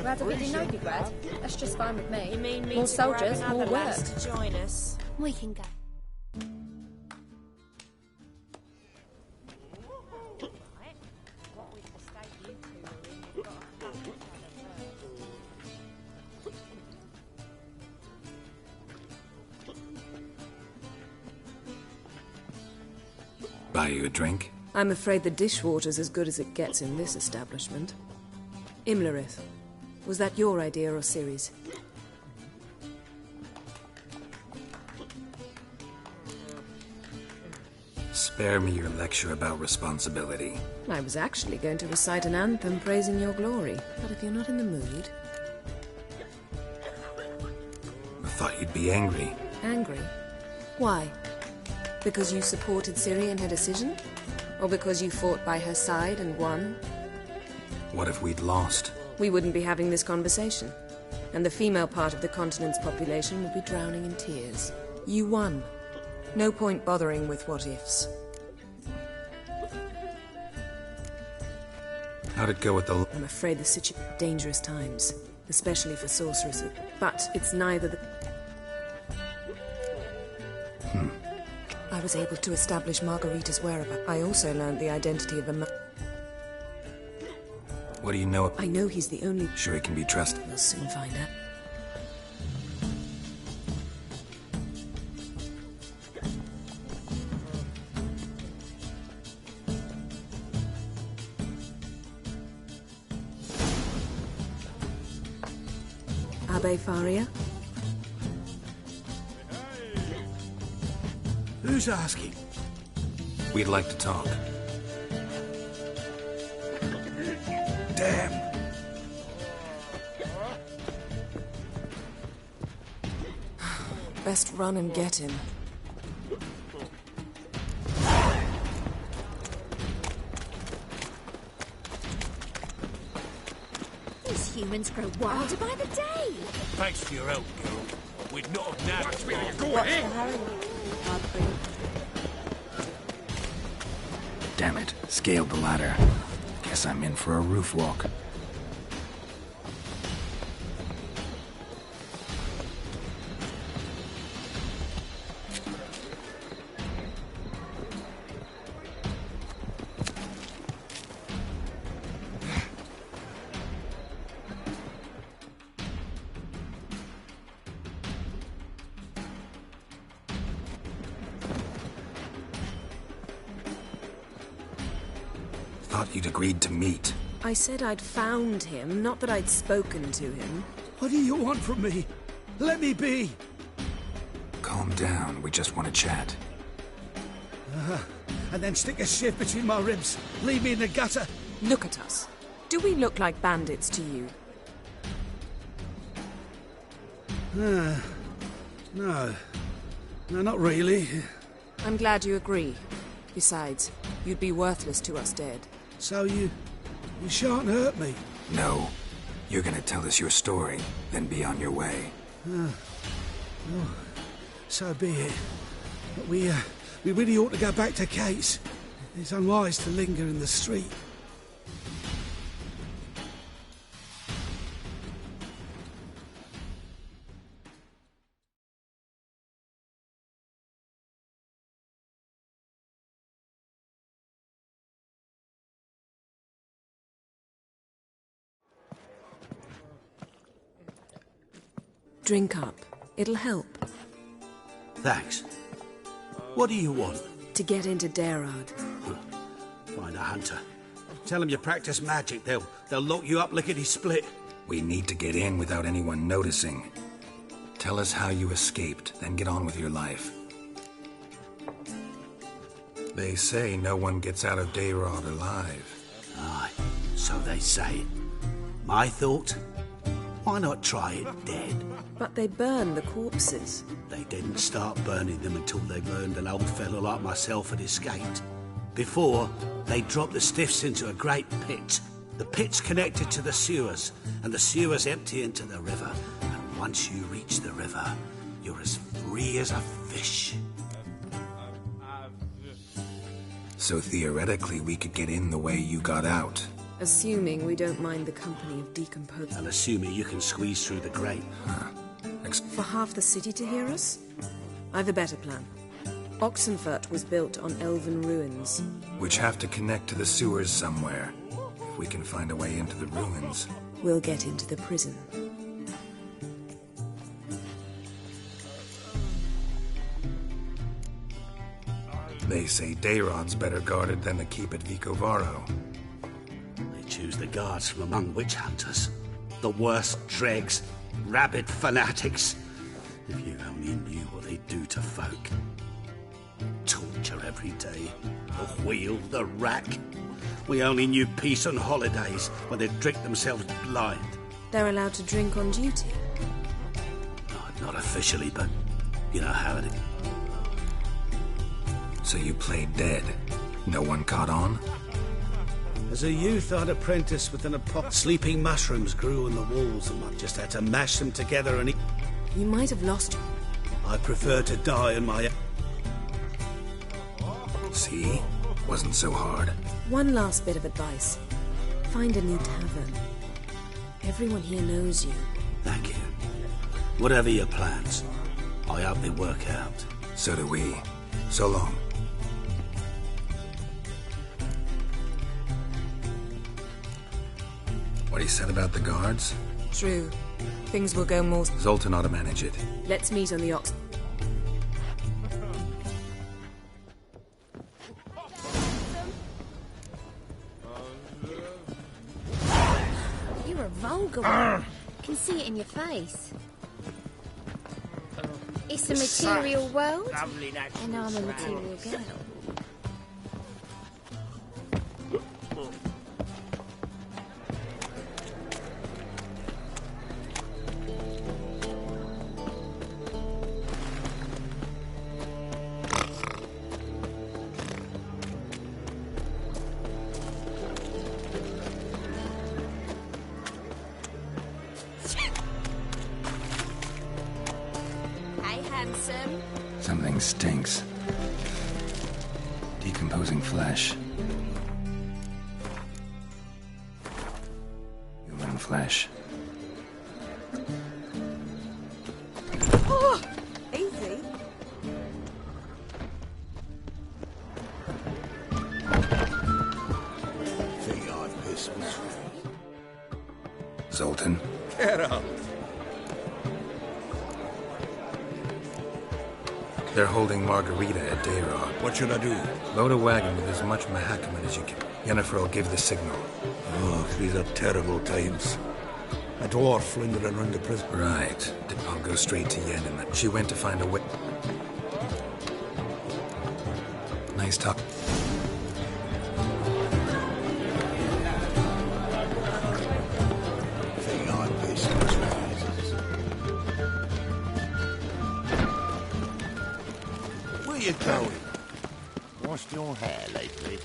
Rather we do Novigrad. That's just fine with me. You mean me more to grab soldiers, another more work. lass to join us? We can go. Buy you a drink? I'm afraid the dishwater's as good as it gets in this establishment. Imlerith, was that your idea or Ciri's? Spare me your lecture about responsibility. I was actually going to recite an anthem praising your glory, but if you're not in the mood... I thought you'd be angry. Angry? Why? Because you supported Ciri in her decision? Or because you fought by her side and won? What if we'd lost? We wouldn't be having this conversation. And the female part of the continent's population would be drowning in tears. You won. No point bothering with what-ifs. How'd it go with the... I'm afraid the situation... dangerous times. Especially for sorceresses. But it's neither the... I was able to establish Margarita's whereabouts. I also learned the identity of a What do you know? I know he's the only... Sure he can be trusted. We'll soon find out. Arbe Faria? Who's asking? We'd like to talk. Damn. Best run and get him. These humans grow wilder by the day. Thanks for your help, girl. We'd not have nabbed Watch where you're you. going, eh? Damn it, scaled the ladder. Guess I'm in for a roof walk. Thought you'd agreed to meet. I said I'd found him, not that I'd spoken to him. What do you want from me? Let me be. Calm down, we just want to chat. And then stick a shiv between my ribs. Leave me in the gutter. Look at us. Do we look like bandits to you? No. No, not really. I'm glad you agree. Besides, you'd be worthless to us dead. So you shan't hurt me. No. You're gonna tell us your story, then be on your way. Oh, so be it. But we really ought to go back to Kate's. It's unwise to linger in the street. Drink up. It'll help. Thanks. What do you want? To get into Daerad. Find a hunter. Tell them you practice magic. They'll lock you up lickety-split. We need to get in without anyone noticing. Tell us how you escaped, then get on with your life. They say no one gets out of Daerad alive. Aye, so they say. My thought? Why not try it dead? But they burn the corpses. They didn't start burning them until they learned an old fellow like myself had escaped. Before, they dropped the stiffs into a great pit. The pit's connected to the sewers, and the sewers empty into the river. And once you reach the river, you're as free as a fish. So theoretically, we could get in the way you got out. Assuming we don't mind the company of decomposed... And assuming you can squeeze through the grate. For half the city to hear us? I've a better plan. Oxenfurt was built on elven ruins. Which have to connect to the sewers somewhere. If we can find a way into the ruins. We'll get into the prison. They say Daerad's better guarded than the keep at Vicovaro. They choose the guards from among witch hunters. The worst dregs, rabid fanatics. If you only knew what they do to folk. Torture every day. The wheel, the rack. We only knew peace on holidays when they'd drink themselves blind. They're allowed to drink on duty? Not officially, but you know how it is. So you played dead? No one caught on? As a youth, I'd apprenticed with an apothecary. Sleeping mushrooms grew on the walls, and I just had to mash them together and eat. You might have lost. I prefer to die in my... See? Wasn't so hard. One last bit of advice. Find a new tavern. Everyone here knows you. Thank you. Whatever your plans, I hope they work out. So do we. So long. What he said about the guards? True. Things will go more... Zoltan ought to manage it. Let's meet on the Ox... You're a vulgar one. Can see it in your face. It's a material world, and I'm a material girl. Something stinks. Decomposing flesh. Human flesh. Oh, easy. Think I've pissed me. Zoltan. Get up. They're holding Margarita at Dayrah. What should I do? Load a wagon with as much Mahakaman as you can. Yennefer will give the signal. Oh, these are terrible times. A dwarf lingering around the prison. Right. I'll go straight to Yen and she went to find a way. Nice talk. Think I've pissed me. Where you going? Washed your hair lately?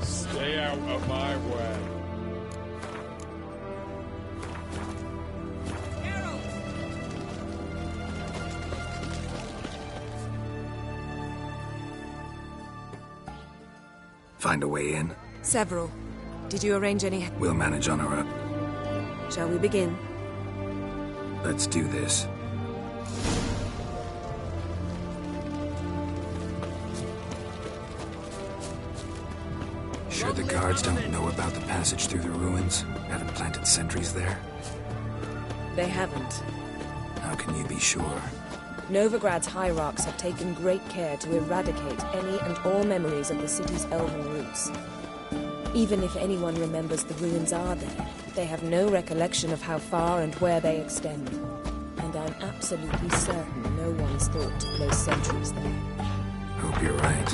Stay out of my way. Find a way in. Several. Did you arrange any... We'll manage on our own. Shall we begin? Let's do this. Sure the guards don't know about the passage through the ruins? Haven't planted sentries there? They haven't. How can you be sure? Novigrad's hierarchs have taken great care to eradicate any and all memories of the city's elven roots. Even if anyone remembers the ruins are there, they have no recollection of how far and where they extend. And I'm absolutely certain no one's thought to place sentries there. Hope you're right.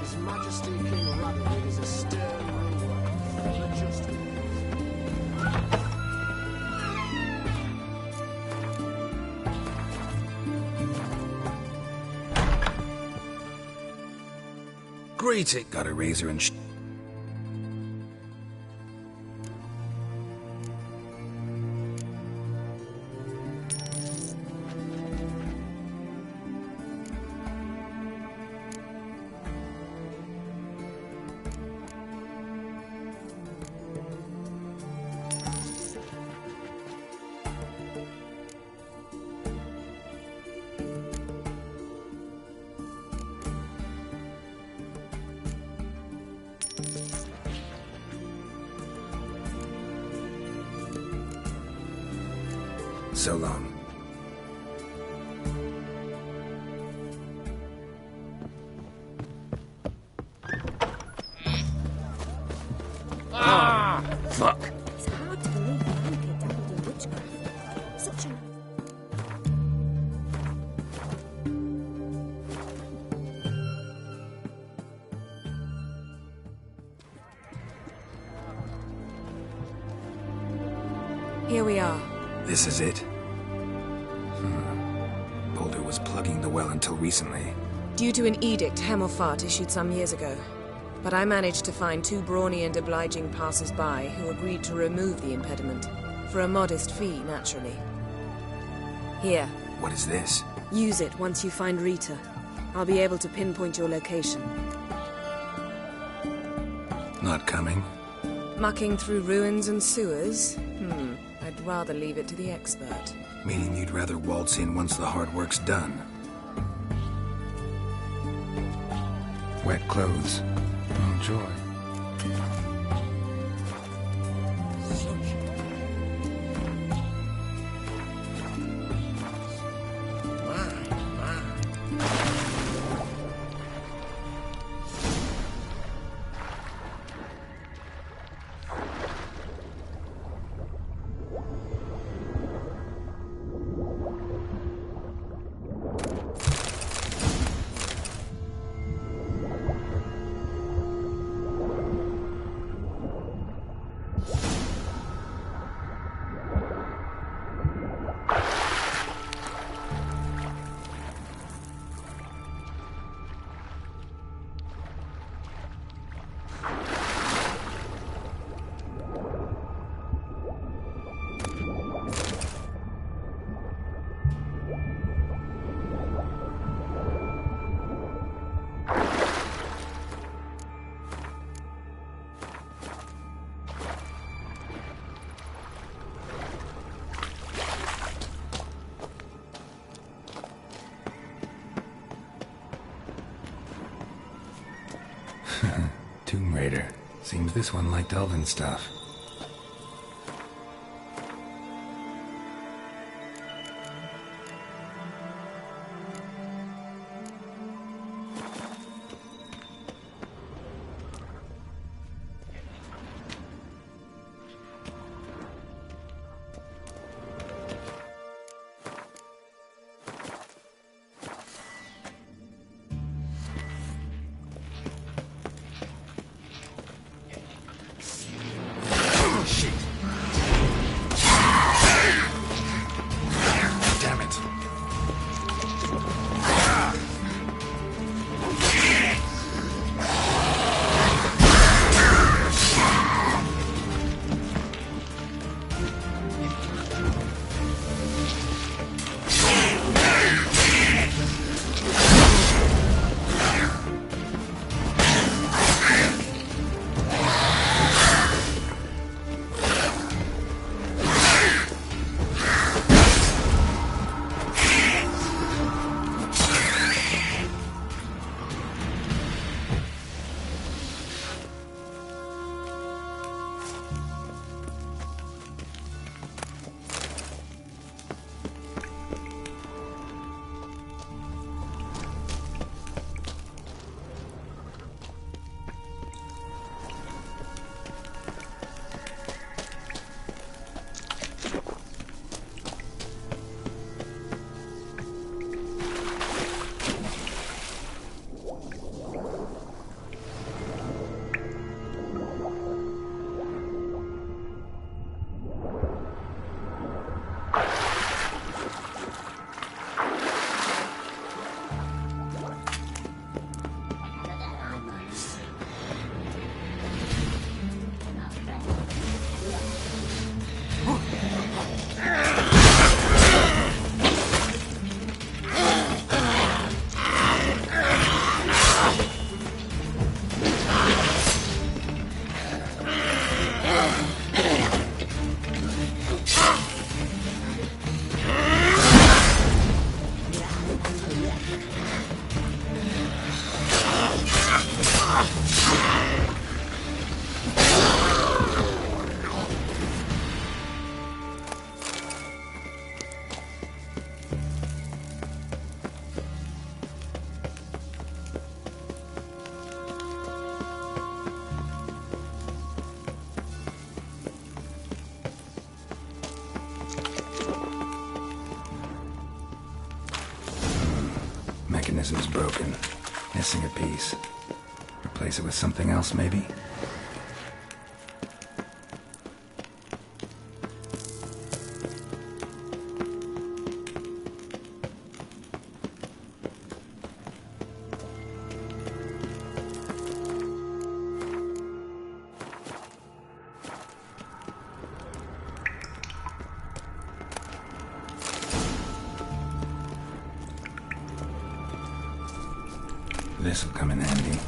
His Majesty King Radovid is a stern ruler, a just Greeting. Got a razor and so long. Fuck. It's hard to believe Bianca dabbled in witchcraft. Such a... Here we are. This is it? Boulder was plugging the well until recently. Due to an edict Hemelfart issued some years ago. But I managed to find 2 brawny and obliging passers-by who agreed to remove the impediment. For a modest fee, naturally. Here. What is this? Use it once you find Rita. I'll be able to pinpoint your location. Not coming? Mucking through ruins and sewers? I'd rather leave it to the expert. Meaning you'd rather waltz in once the hard work's done? Wet clothes. Oh, joy. Tomb Raider. Seems this one liked elven stuff. Mechanism's broken. Missing a piece. Replace it with something else, maybe? This'll come in handy.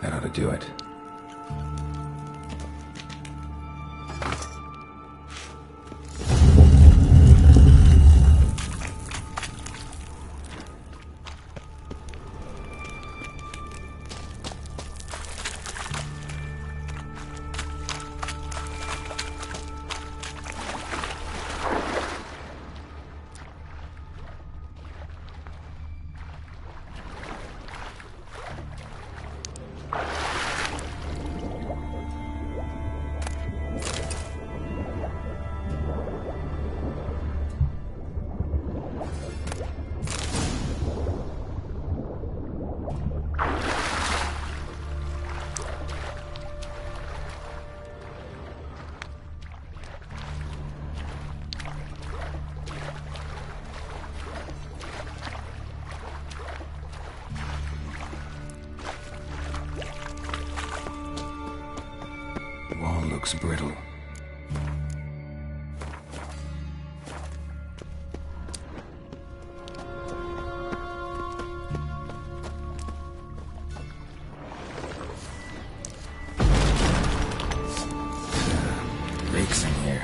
That ought to do it. Looks brittle. Leaks in here.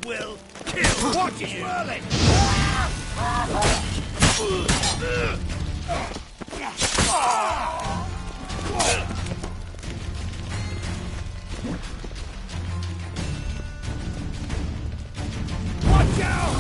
will kill. Watch it swirling! Watch out!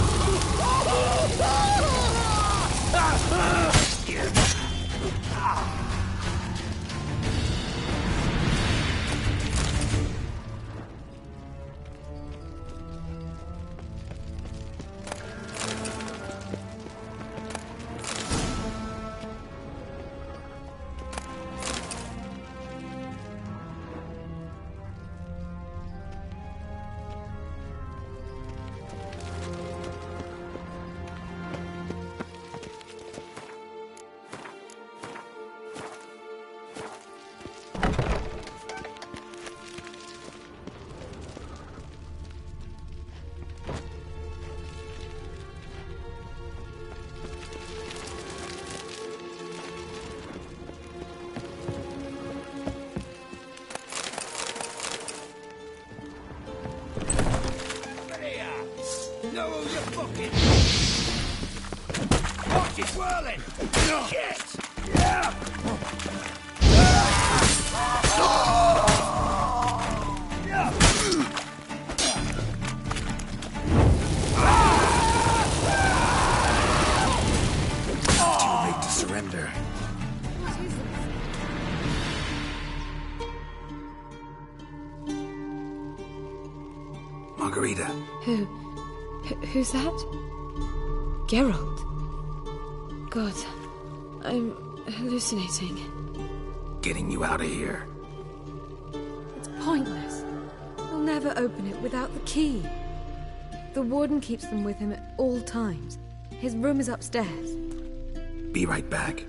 Know who you're fucking. Watch it swirling! Shit! Yeah! Too late to surrender. Margarita. Who's that? Geralt. God, I'm hallucinating. Getting you out of here. It's pointless. He'll never open it without the key. The warden keeps them with him at all times. His room is upstairs. Be right back.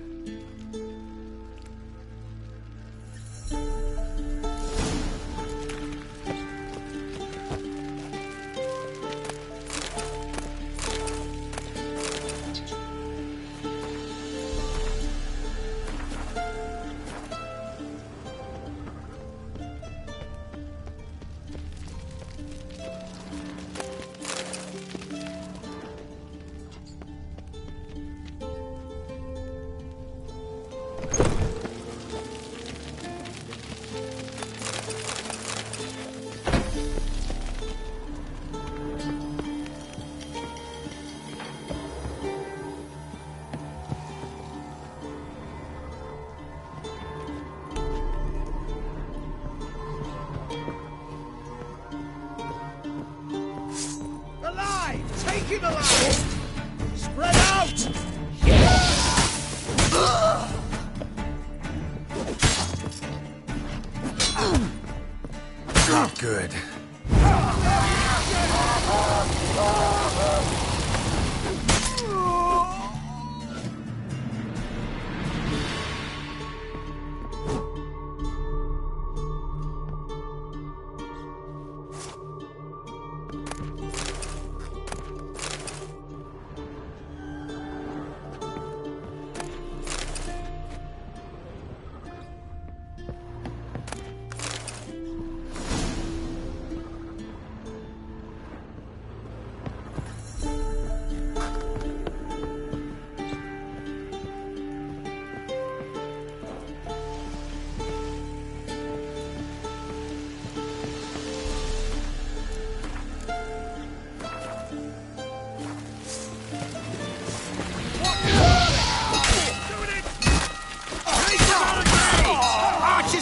Take him alive! Spread out! Not good.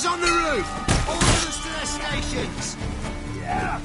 On the roof! Orders to their stations! Yeah!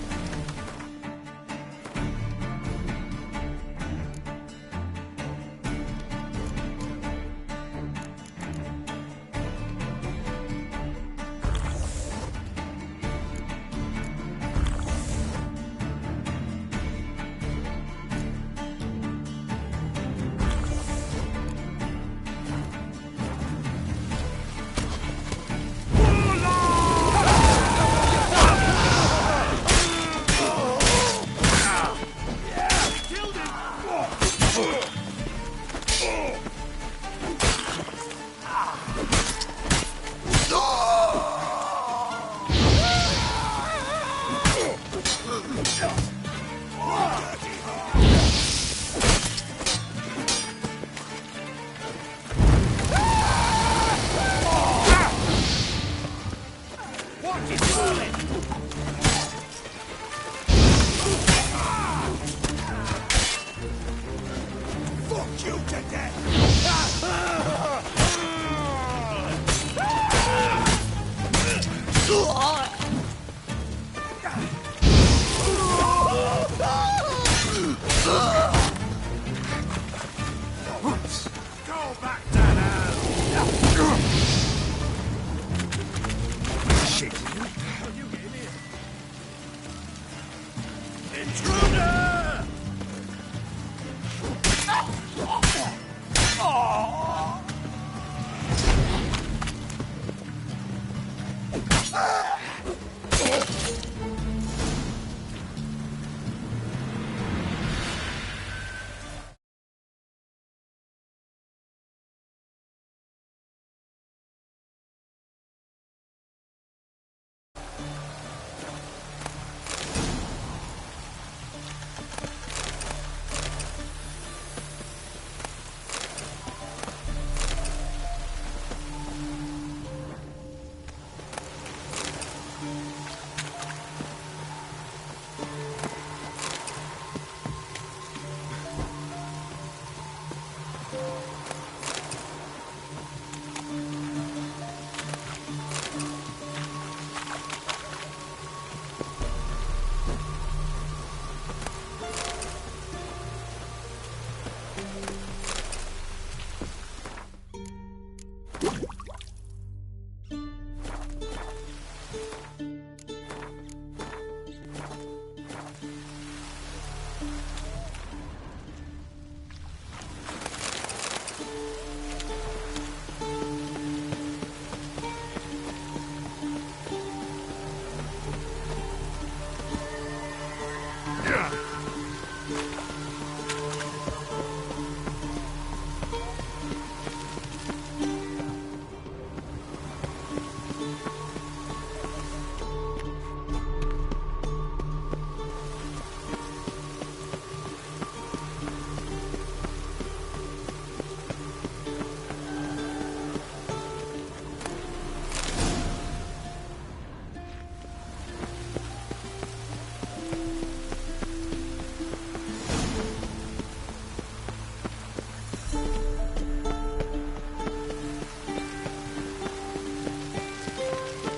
back to hell! Shit. How do you get in here? Intruder!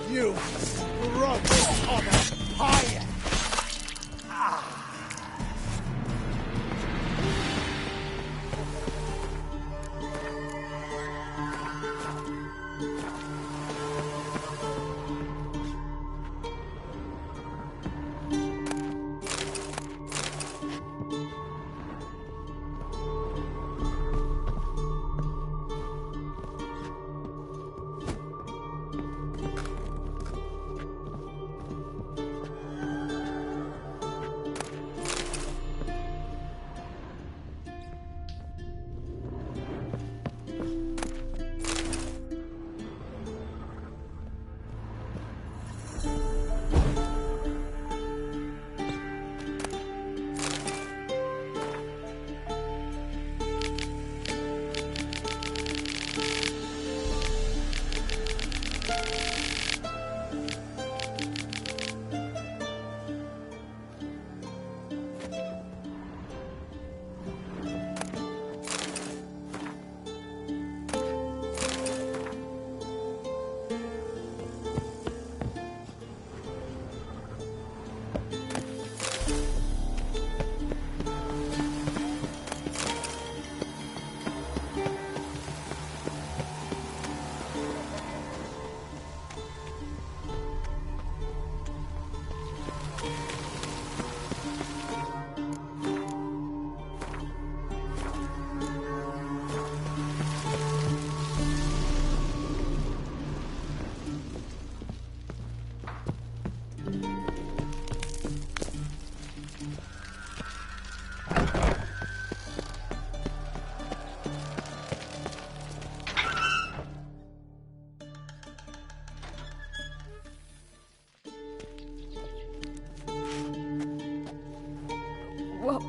You rubbish on a pyre!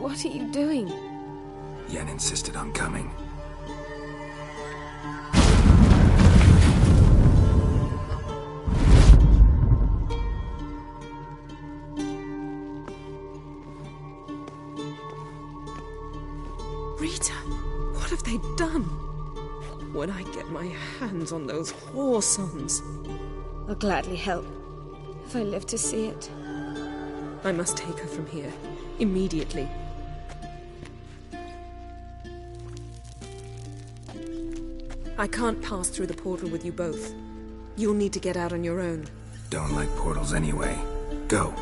What are you doing? Yen insisted on coming. Rita, what have they done? When I get my hands on those whoresons. I'll gladly help, if I live to see it. I must take her from here, immediately. I can't pass through the portal with you both. You'll need to get out on your own. Don't like portals anyway. Go.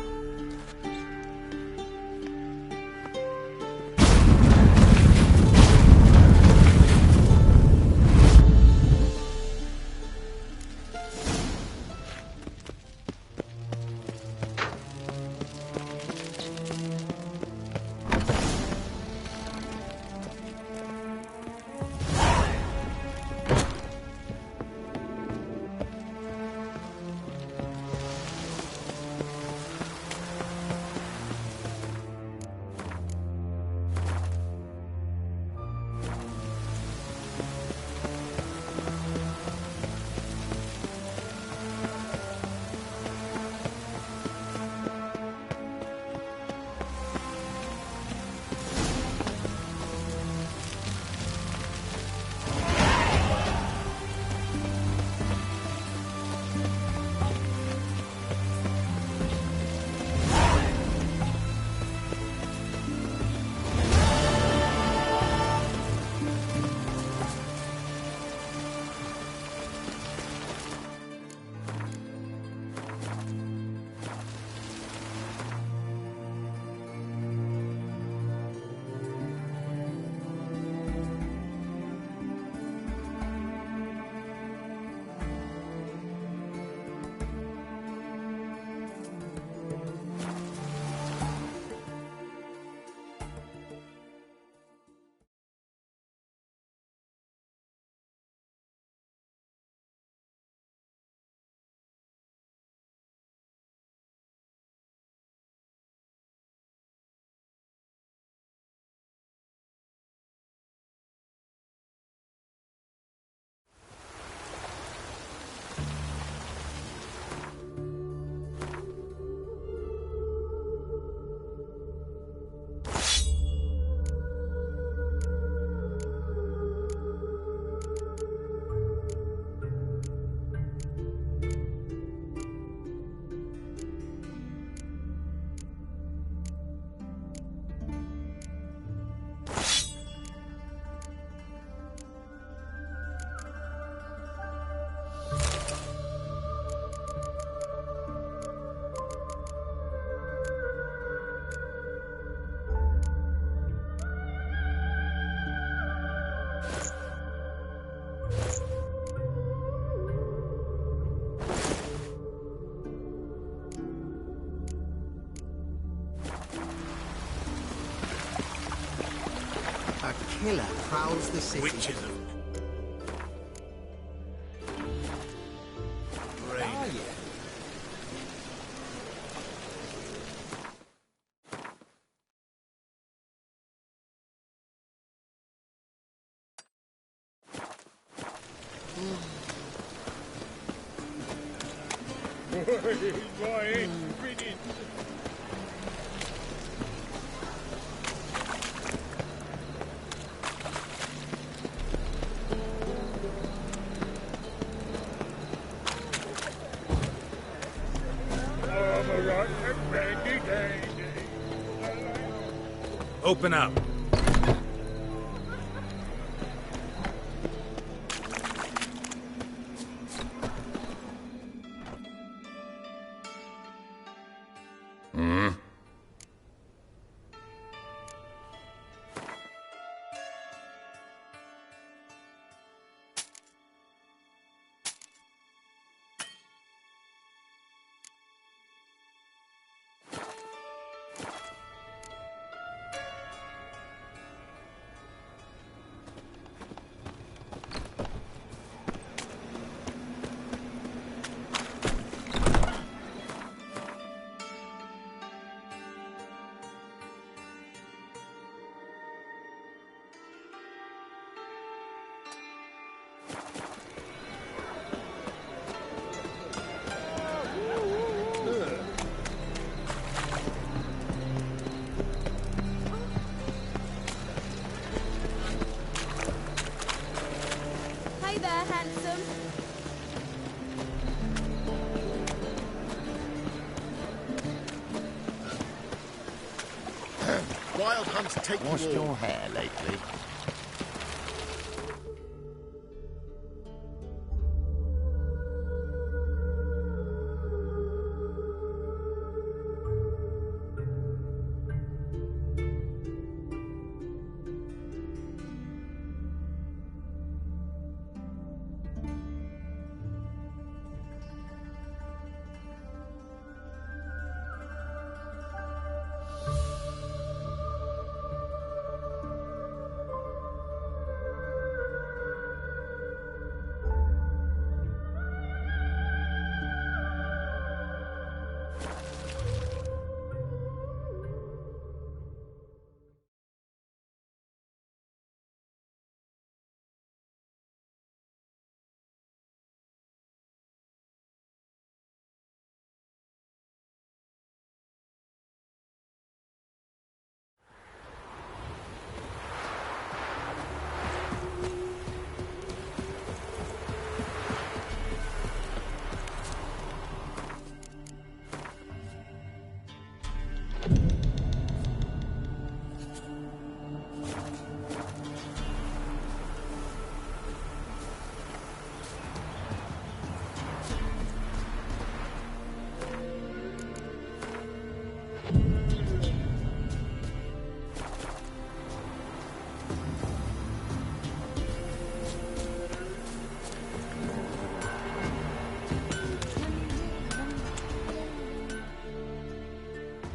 Killer prowls the city. Witches of... Oh, yeah. Open up. Hey there, handsome. Wild hunts take Washed you all. your hair lately?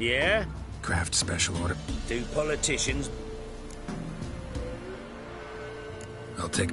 Yeah? Craft special order. Do politicians... I'll take...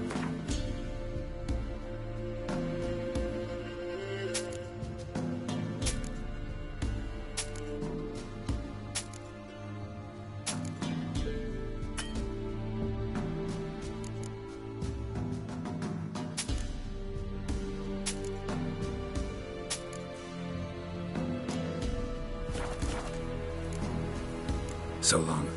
So long.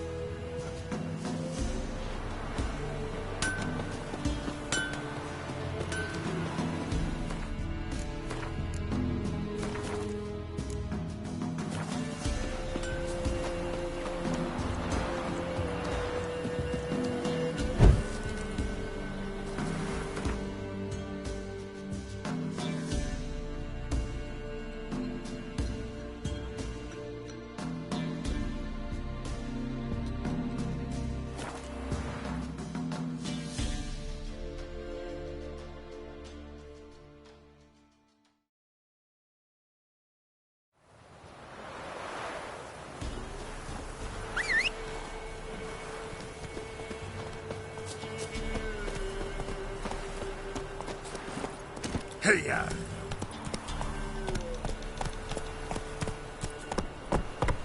Hey-ya!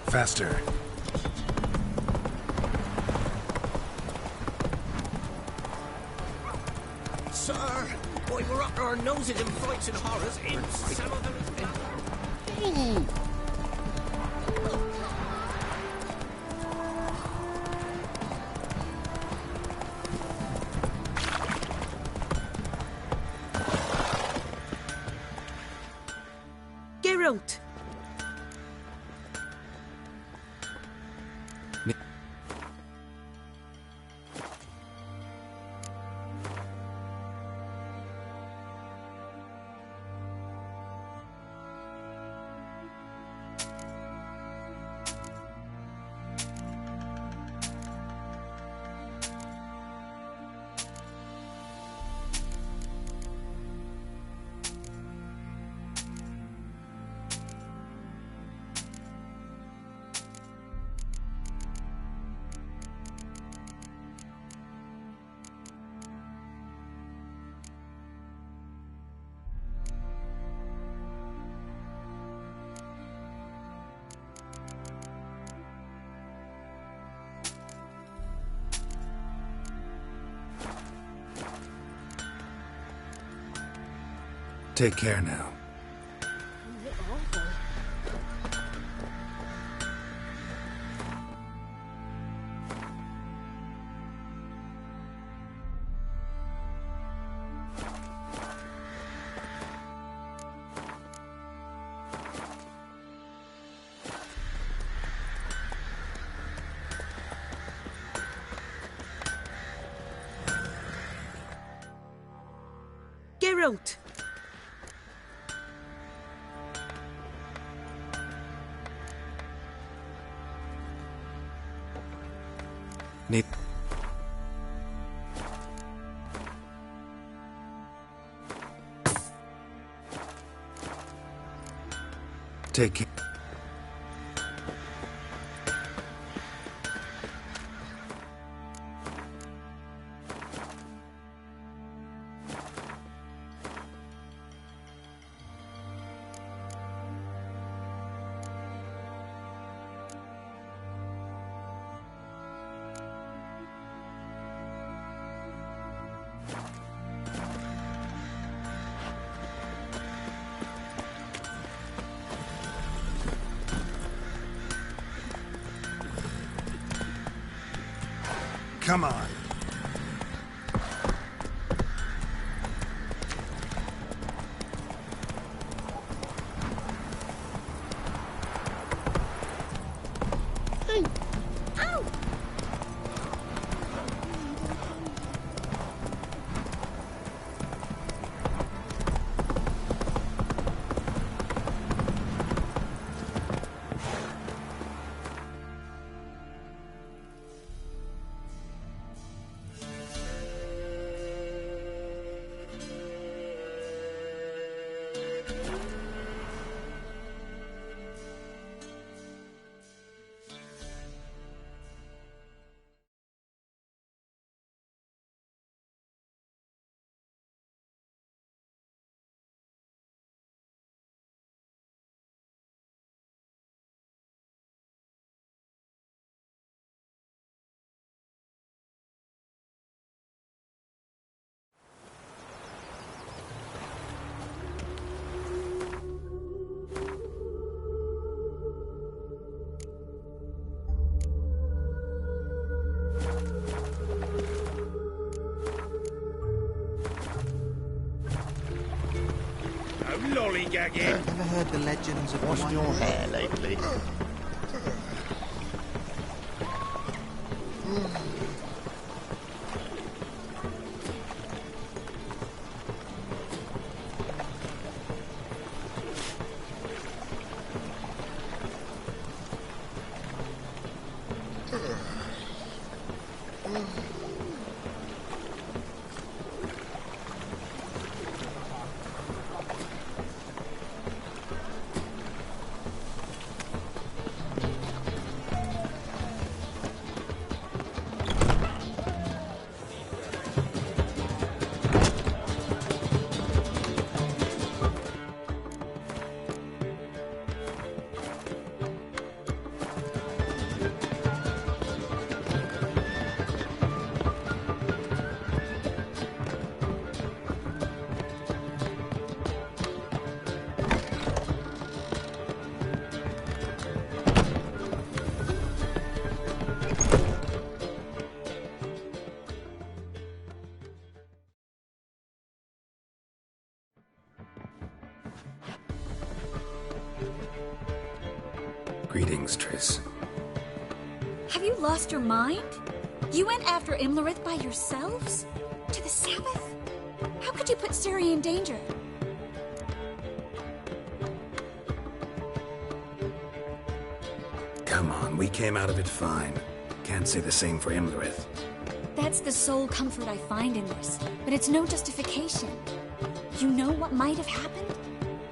Faster. Sir, boy, we're up to our noses in fights and horrors. Some of them... Geralt! Take care now. Geralt! Need... Take care. Come on. lollygagging. Ever heard the legends of Washed your hair lately? Greetings, Triss. Have you lost your mind? You went after Imlerith by yourselves? To the Sabbath? How could you put Ciri in danger? Come on, we came out of it fine. Can't say the same for Imlerith. That's the sole comfort I find in this, but it's no justification. You know what might have happened?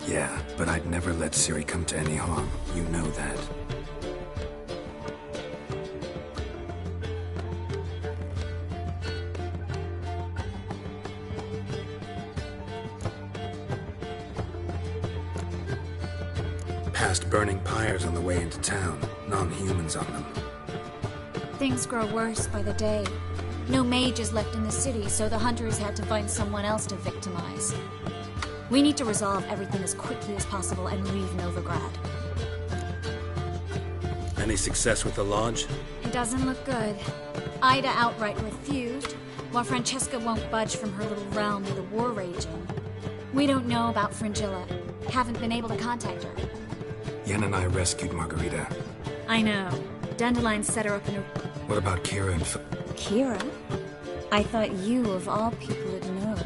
Yeah, but I'd never let Ciri come to any harm. You know that. Past burning pyres on the way into town. Non-humans on them. Things grow worse by the day. No mages left in the city, so the hunters had to find someone else to victimize. We need to resolve everything as quickly as possible and leave Novigrad. Any success with the Lodge? It doesn't look good. Ida outright refused, while Francesca won't budge from her little realm with a war raging. We don't know about Fringilla. Haven't been able to contact her. Yen and I rescued Margarita. I know. Dandelion set her up in a... What about Kira and Kira? I thought you, of all people, would know.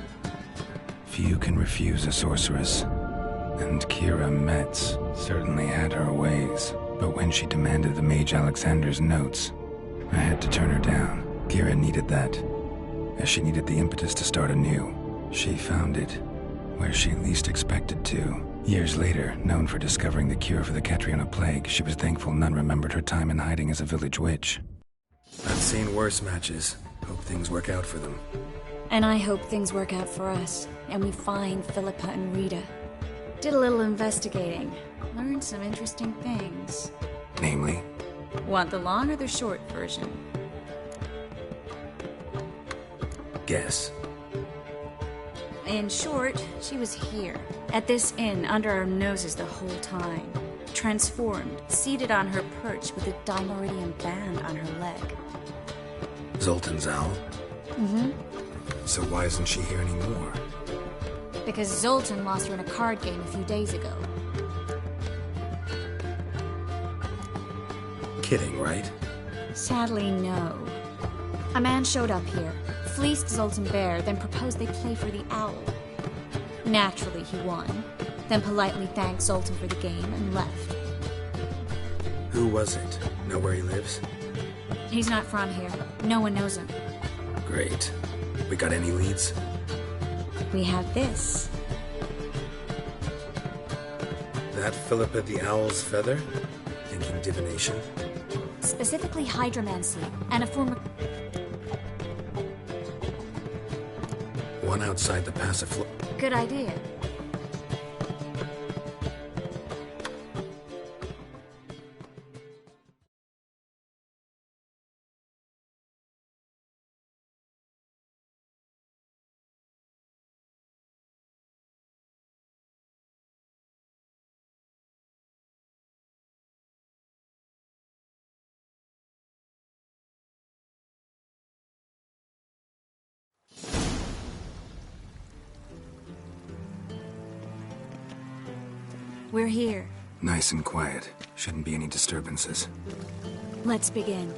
Few can refuse a sorceress. And Kira Metz certainly had her ways. But when she demanded the Mage Alexander's notes, I had to turn her down. Kira needed that, as she needed the impetus to start anew. She found it where she least expected to. Years later, known for discovering the cure for the Catriona plague, she was thankful none remembered her time in hiding as a village witch. I've seen worse matches. Hope things work out for them. And I hope things work out for us, and we find Philippa and Rita. Did a little investigating. Learned some interesting things. Namely? Want the long or the short version? Guess. In short, she was here, at this inn, under our noses the whole time. Transformed, seated on her perch with a Dimeridian band on her leg. Zoltan's owl? Mm-hmm. So why isn't she here anymore? Because Zoltan lost her in a card game a few days ago. Kidding, right? Sadly, no. A man showed up here, fleeced Zoltan bare, then proposed they play for the owl. Naturally, he won, then politely thanked Zoltan for the game and left. Who was it? Know where he lives? He's not from here. No one knows him. Great. We got any leads? We have this. That Philippa the Owl's feather? Thinking divination? Specifically hydromancy, and a form of... One outside the passive floor. Good idea. We're here. Nice and quiet. Shouldn't be any disturbances. Let's begin.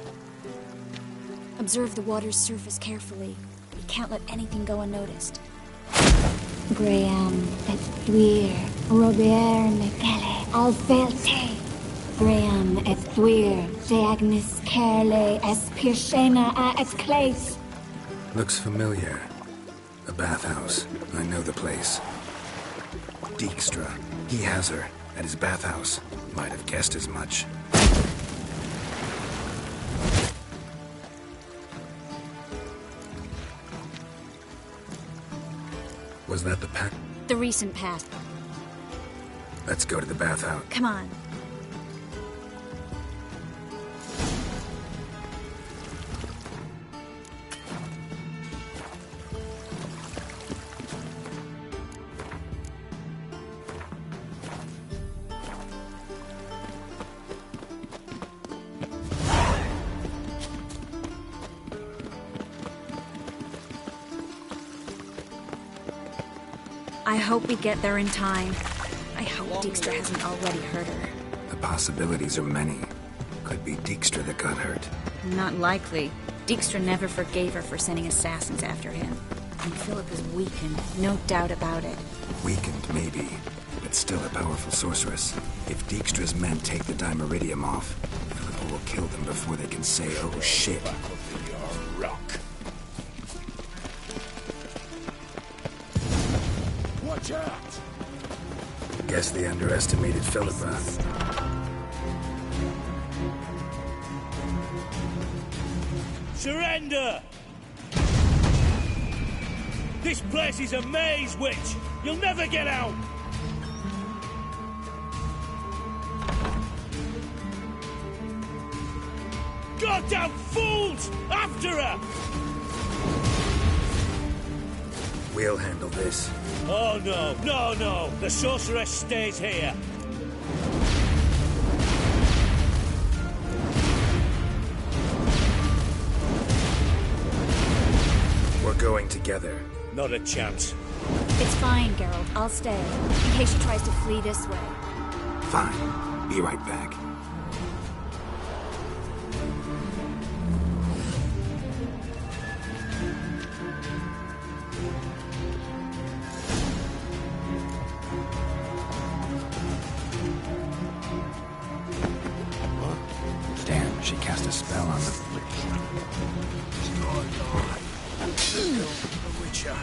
Observe the water's surface carefully. We can't let anything go unnoticed. Graham et thuir, Robert Mekele, Alfelte. Graham et thuir, Deagnis Kerle, es Pirshena a et Clace. Looks familiar. A bathhouse. I know the place. Dijkstra. He has her. At his bathhouse. Might have guessed as much. Was that the pack? The recent past. Let's go to the bathhouse. Come on. I hope we get there in time. I hope Dijkstra hasn't already hurt her. The possibilities are many. Could be Dijkstra that got hurt. Not likely. Dijkstra never forgave her for sending assassins after him. And Philip is weakened, no doubt about it. Weakened, maybe, but still a powerful sorceress. If Dijkstra's men take the Dimeridium off, Philippa will kill them before they can say, oh shit. Rock. Watch out! Guess they underestimated Philippa. Surrender! This place is a maze, witch! You'll never get out! Goddamn fools! After her! We'll handle this. Oh no, no, no! The sorceress stays here! We're going together. Not a chance. It's fine, Geralt. I'll stay, in case she tries to flee this way. Fine. Be right back. Damn, she cast a spell on them. The Witcher.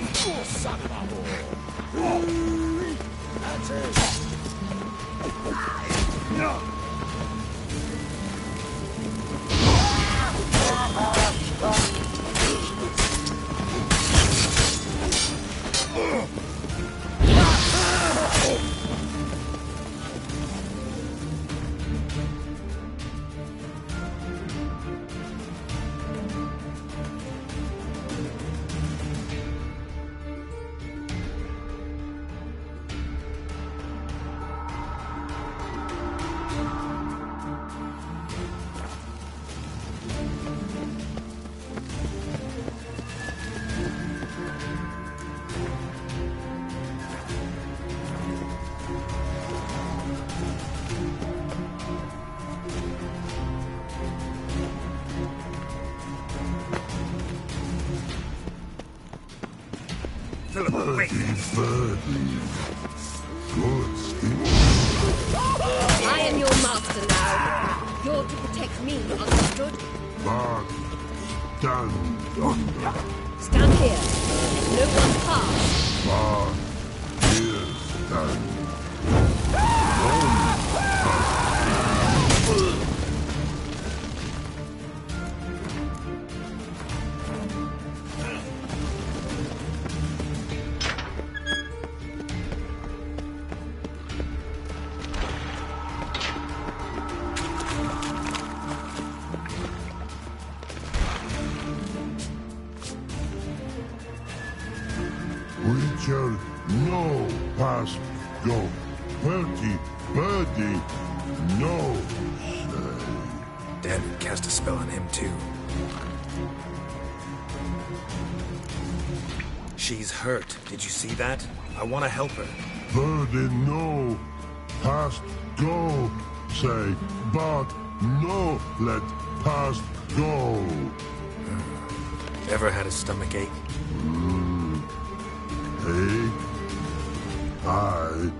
Oh, son of a whore. That's it. I am your master now. You're to protect me, understood? Stand here. Let no one pass. Witcher, no past go. Birdie, no. Dad cast a spell on him too. She's hurt. Did you see that? I want to help her. Birdie, no. past go. Say, but no let past go. Ever had a stomach ache? Ache? Aye.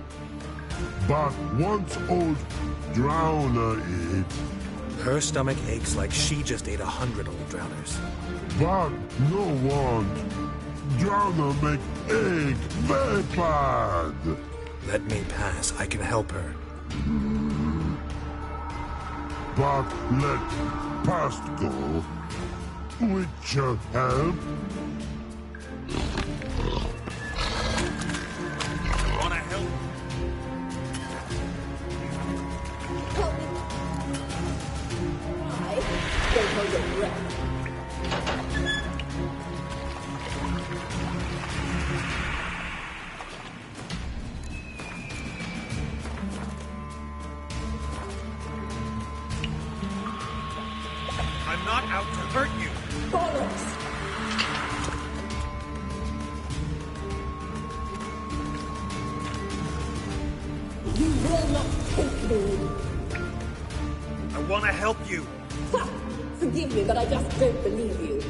But once old drowner eat. Her stomach aches like she just ate 100 old drowners. But no want. Drowner make egg very bad. Let me pass. I can help her. But let past go. Which help? Wanna help? Help me. Why? Don't hold your breath. I'm not out to hurt you. Bollocks! You will not take me. I wanna help you. Ha! Forgive me, but I just don't believe you.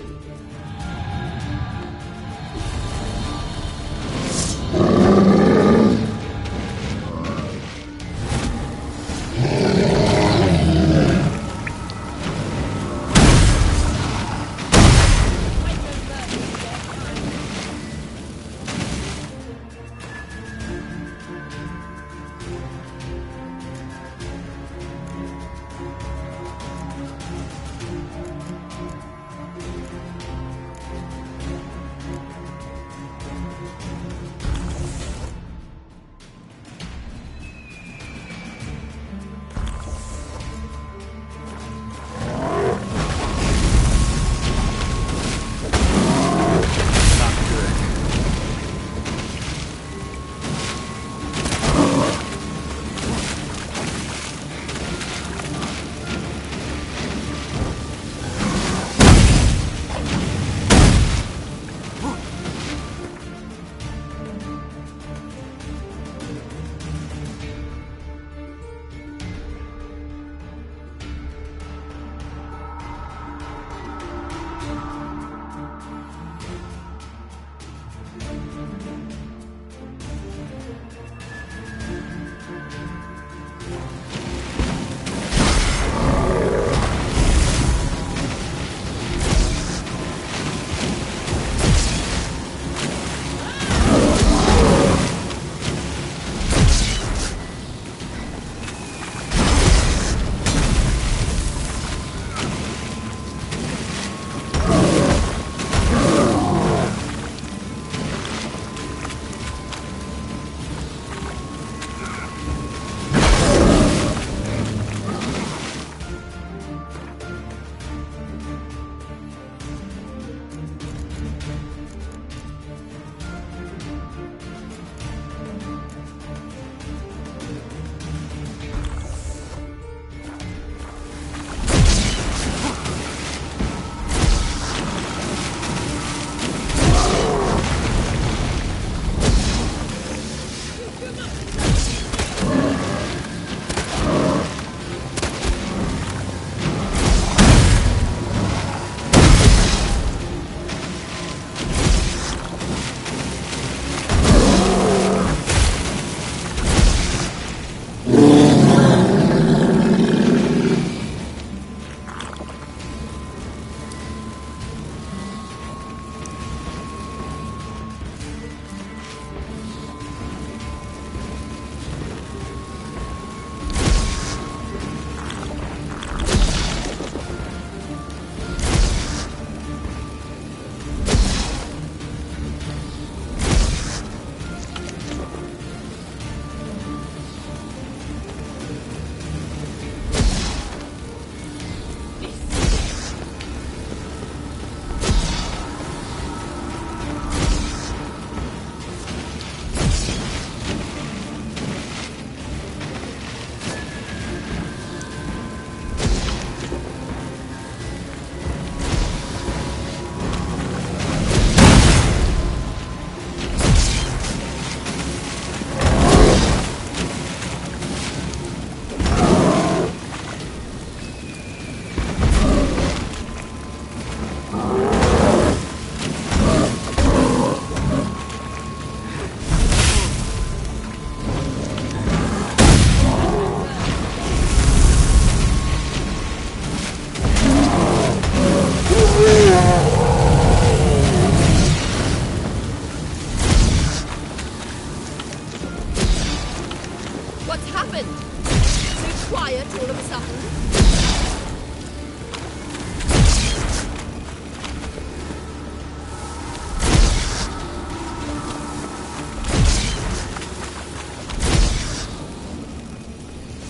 What's happened? So quiet all of a sudden?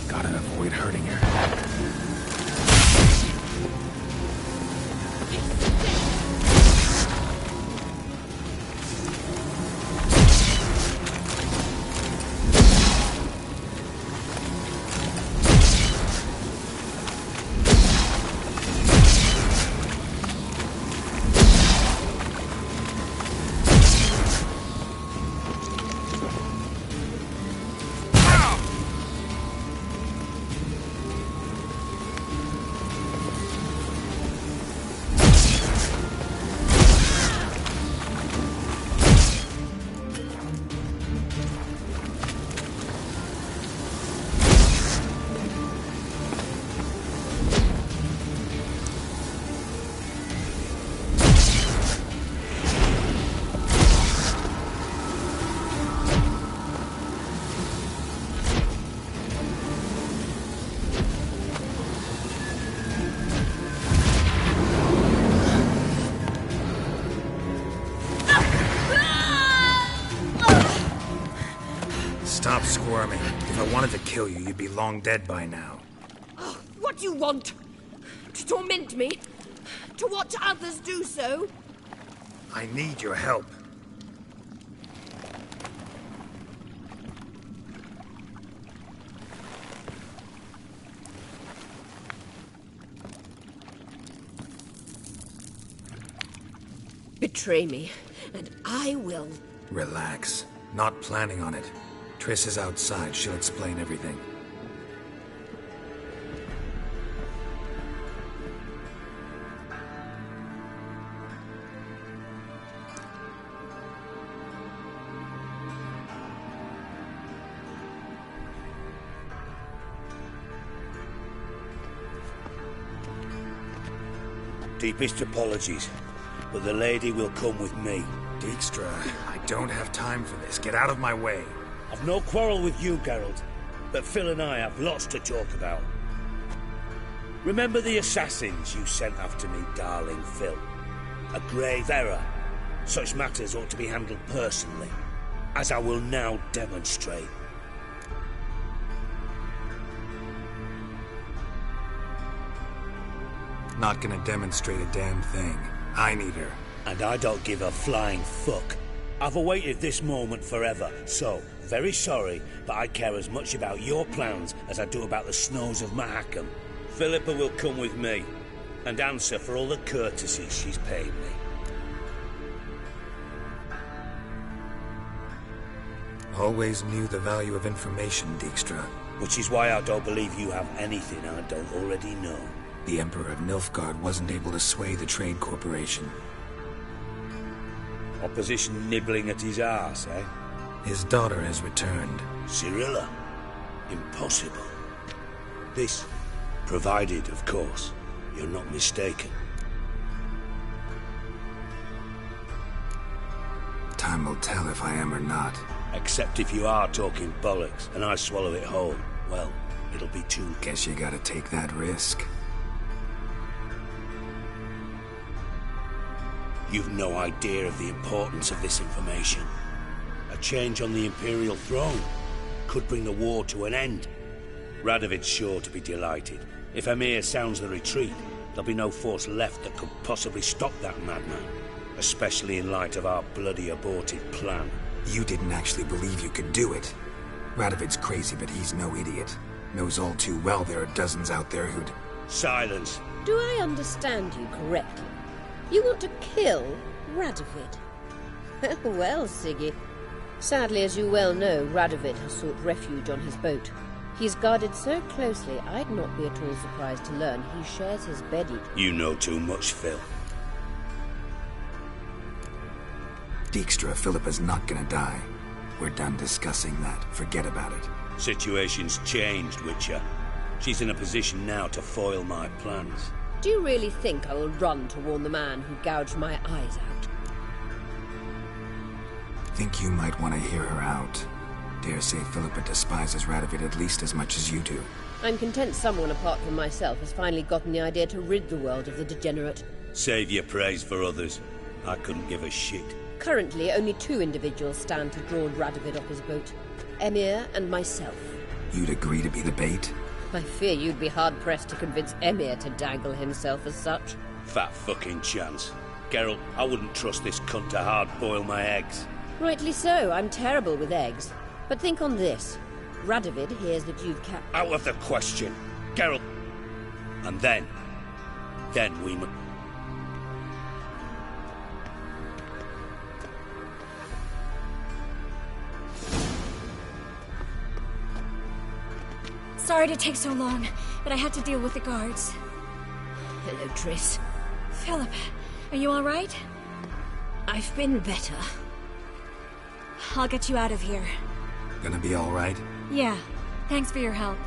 Gotta avoid hurting her. Stop squirming. If I wanted to kill you, you'd be long dead by now. Oh, what do you want? To torment me? To watch others do so? I need your help. Betray me, and I will. Relax. Not planning on it. Triss is outside. She'll explain everything. Deepest apologies, but the lady will come with me. Dijkstra, I don't have time for this. Get out of my way. I've no quarrel with you, Geralt, but Phil and I have lots to talk about. Remember the assassins you sent after me, darling Phil? A grave error. Such matters ought to be handled personally, as I will now demonstrate. Not gonna demonstrate a damn thing. I need her. And I don't give a flying fuck. I've awaited this moment forever, so, very sorry, but I care as much about your plans as I do about the snows of Mahakam. Philippa will come with me, and answer for all the courtesies she's paid me. Always knew the value of information, Dijkstra. Which is why I don't believe you have anything I don't already know. The Emperor of Nilfgaard wasn't able to sway the Trade Corporation. Opposition nibbling at his arse, eh? His daughter has returned. Cirilla? Impossible. This, provided, of course, you're not mistaken. Time will tell if I am or not. Except if you are talking bollocks, and I swallow it whole. Well, it'll be too... Guess you gotta take that risk. You've no idea of the importance of this information. A change on the Imperial throne could bring the war to an end. Radovid's sure to be delighted. If Emhyr sounds the retreat, there'll be no force left that could possibly stop that madman. Especially in light of our bloody aborted plan. You didn't actually believe you could do it. Radovid's crazy, but he's no idiot. Knows all too well there are dozens out there who'd... Silence. Do I understand you correctly? You want to kill Radovid? Well, Siggy. Sadly, as you well know, Radovid has sought refuge on his boat. He's guarded so closely, I'd not be at all surprised to learn he shares his bedding. You know too much, Phil. Dijkstra, Philippa's not gonna die. We're done discussing that. Forget about it. Situation's changed, Witcher. She's in a position now to foil my plans. Do you really think I will run to warn the man who gouged my eyes out? Think you might want to hear her out. Dare say Philippa despises Radovid at least as much as you do. I'm content someone apart from myself has finally gotten the idea to rid the world of the degenerate. Save your praise for others. I couldn't give a shit. Currently, only 2 individuals stand to draw Radovid off his boat. Emir and myself. You'd agree to be the bait? I fear you'd be hard-pressed to convince Emir to dangle himself as such. Fat fucking chance. Geralt, I wouldn't trust this cunt to hard-boil my eggs. Rightly so, I'm terrible with eggs. But think on this. Radovid hears that you've kept... Out of the question. Geralt. And then we must... Sorry to take so long, but I had to deal with the guards. Hello, Triss. Philip, are you all right? I've been better. I'll get you out of here. Gonna be all right? Yeah. Thanks for your help.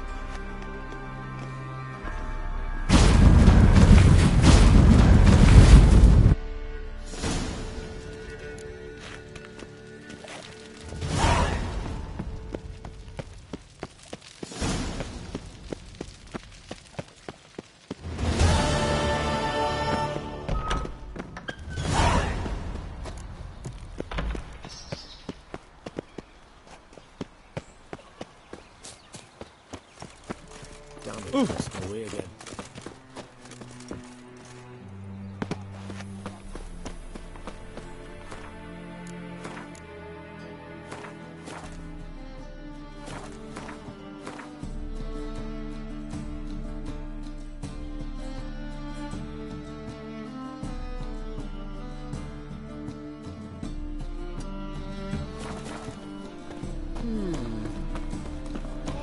Away again.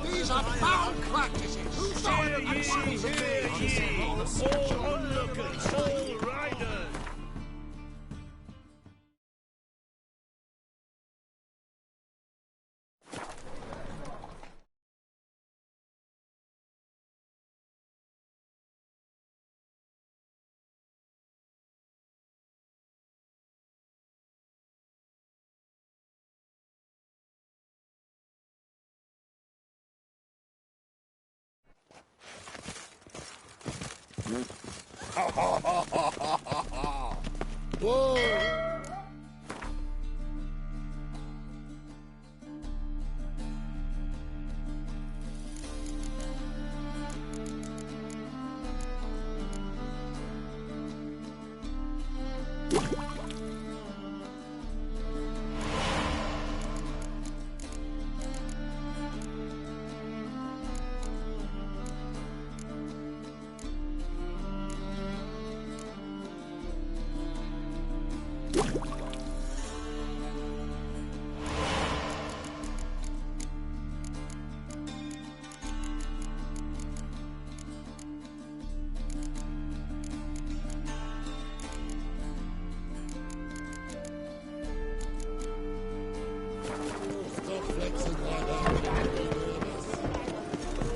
These are foul practices. Who started All onlookers, all riders. Whoa!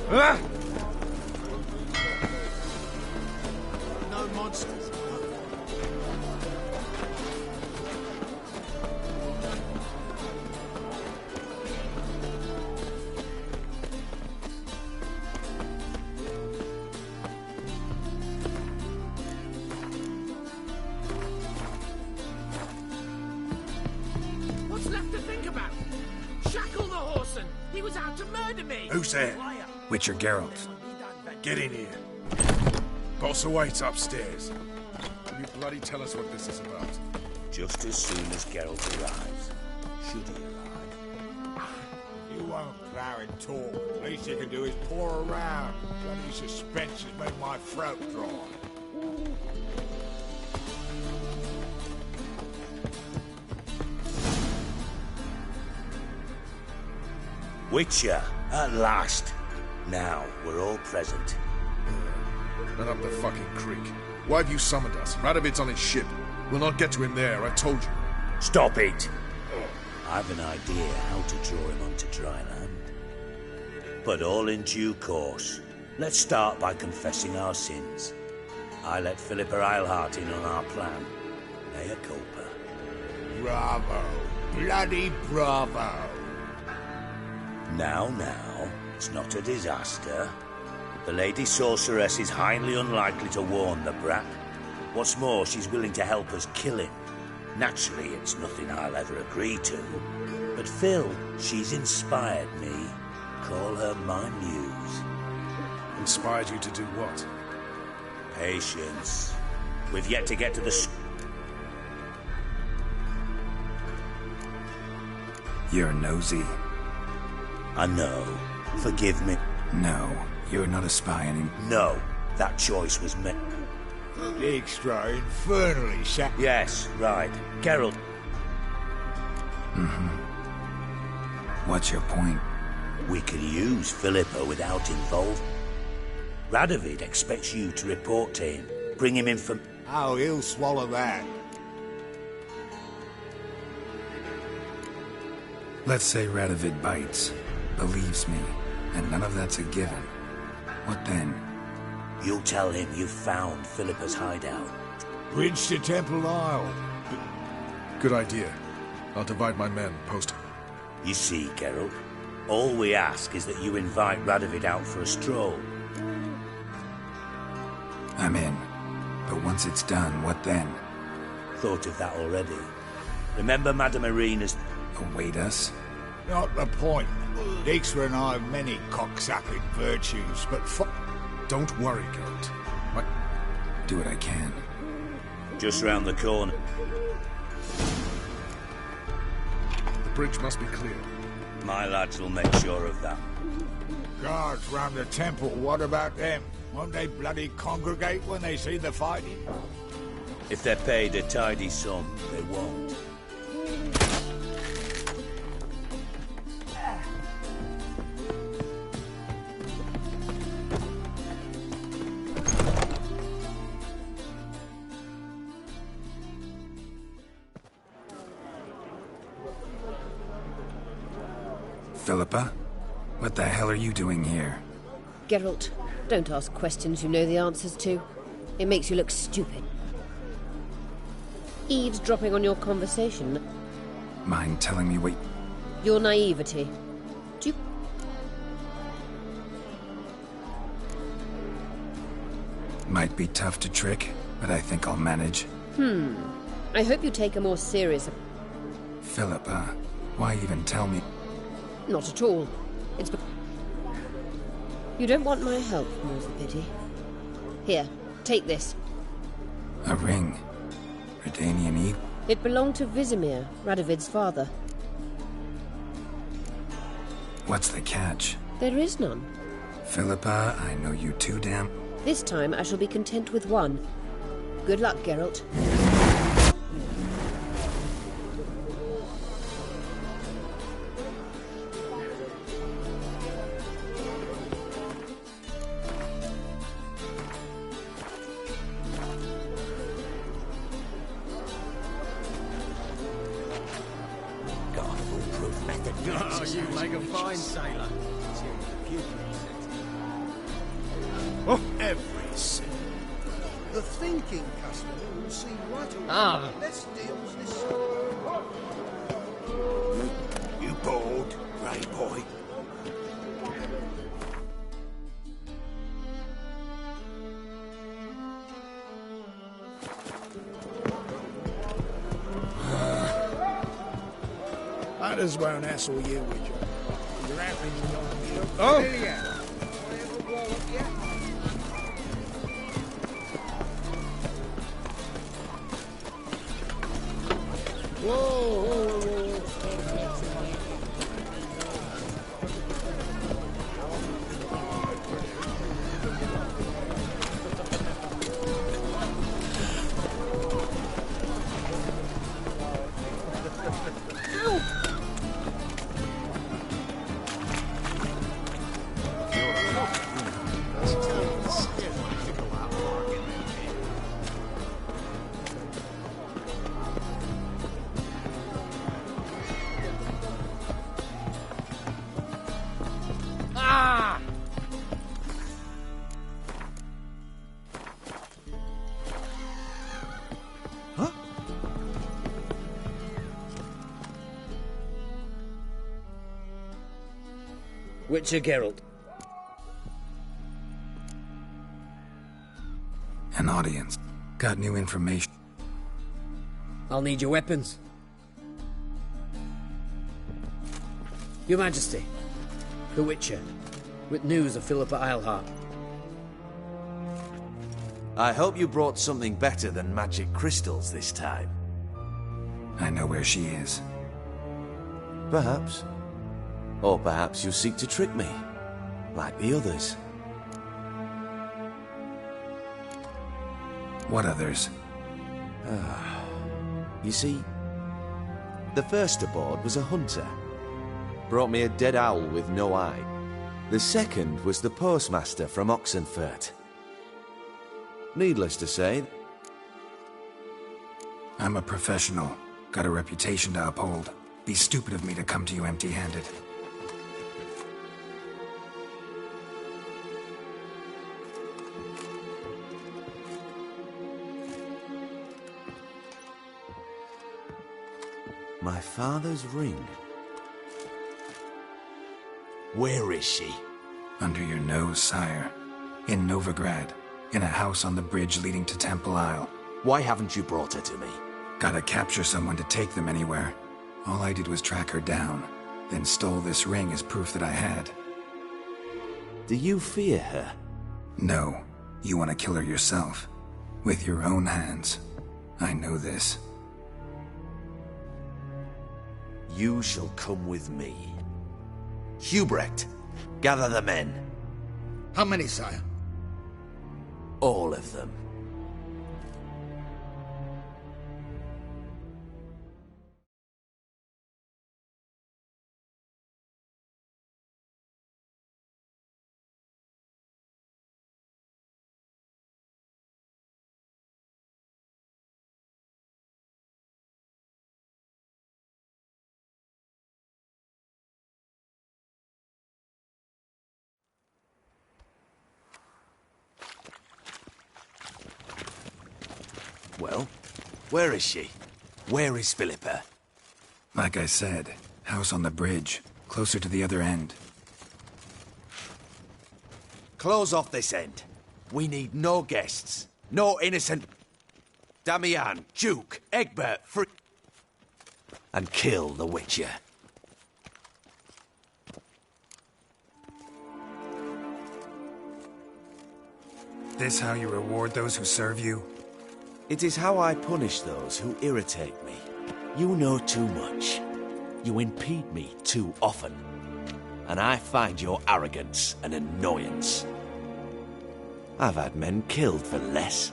Ah! No monsters. What's left to think about? Shackle the Whoreson! He was out to murder me! Who's there? Witcher Geralt. Get in here. Boss awaits upstairs. Will you bloody tell us what this is about? Just as soon as Geralt arrives. Should he arrive? You won't plow and talk. Least you can do is pour around. Bloody suspense has made my throat dry. Witcher, at last. Now, we're all present. Then up the fucking creek. Why have you summoned us? Radovid's on his ship. We'll not get to him there, I told you. Stop it! I've an idea how to draw him onto dry land. But all in due course. Let's start by confessing our sins. I let Philippa Eilhart in on our plan. Mea culpa. Bravo. Bloody bravo. Now, it's not a disaster. The Lady Sorceress is highly unlikely to warn the brat. What's more, she's willing to help us kill him. Naturally, it's nothing I'll ever agree to. But Phil, she's inspired me. Call her my muse. Inspired you to do what? Patience. We've yet to get to the... You're nosy. I know. Forgive me. No, you're not a spy anymore. No, that choice was made. Dijkstra infernally shat. Yes, right. Geralt. What's your point? We can use Philippa without involvement. Radovid expects you to report to him. Bring him in from... Oh, he'll swallow that. Let's say Radovid bites, believes me, and none of that's a given. What then? You'll tell him you found Philippa's hideout. Bridge to Temple Isle. Good idea. I'll divide my men, post him. You see, Geralt, all we ask is that you invite Radovid out for a stroll. I'm in. But once it's done, what then? Thought of that already. Remember Madame Irina's... Await us? Not the point. Dijkstra and I have many cocksucking virtues, but Don't worry, Geralt. Do what I can. Just round the corner. The bridge must be cleared. My lads will make sure of that. Guards round the temple, what about them? Won't they bloody congregate when they see the fighting? If they're paid a tidy sum, they won't. Philippa? What the hell are you doing here? Geralt, don't ask questions you know the answers to. It makes you look stupid. Eavesdropping on your conversation. Mind telling me what... Your naivety. Do you... Might be tough to trick, but I think I'll manage. I hope you take a more serious... Philippa, why even tell me? Not at all. It's... You don't want my help, more's the pity. Here, take this. A ring. Redanian Eve? It belonged to Vizimir, Radovid's father. What's the catch? There is none. Philippa, I know you too damn... This time I shall be content with one. Good luck, Geralt. Oh, you make a fine sailor. Oh, every sin. The thinking customer will see right away. Ah. Let's deal with this. You bored, Grey boy? I just won't hassle you with your happy you don't Oh. Witcher Geralt. An audience. Got new information. I'll need your weapons. Your Majesty, the Witcher, with news of Philippa Eilhart. I hope you brought something better than magic crystals this time. I know where she is. Perhaps. Or perhaps you seek to trick me, like the others. What others? You see, the first aboard was a hunter. Brought me a dead owl with no eye. The second was the postmaster from Oxenfurt. Needless to say, I'm a professional. Got a reputation to uphold. Be stupid of me to come to you empty-handed. my father's ring. Where is she? Under your nose, sire. In Novigrad. In a house on the bridge leading to Temple Isle. Why haven't you brought her to me? Gotta capture someone to take them anywhere. All I did was track her down, then stole this ring as proof that I had. Do you fear her? No. You want to kill her yourself. With your own hands. I know this. You shall come with me. Hubrecht, gather the men. How many, sire? All of them. Well, where is she? Where is Philippa? Like I said, house on the bridge, closer to the other end. Close off this end. We need no guests. No innocent... Damian, Duke, Egbert, and kill the Witcher. This how you reward those who serve you? It is how I punish those who irritate me. You know too much. You impede me too often. And I find your arrogance an annoyance. I've had men killed for less.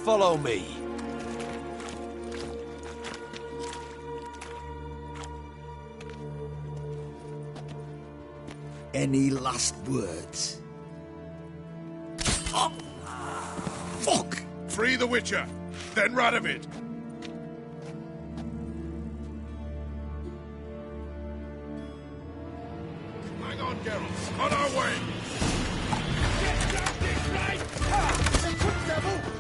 Follow me. Any last words? Oh, fuck! Free the Witcher, then Radovid. Hang on, Geralt. On our way. Get down this night! Ha! Quick, devil!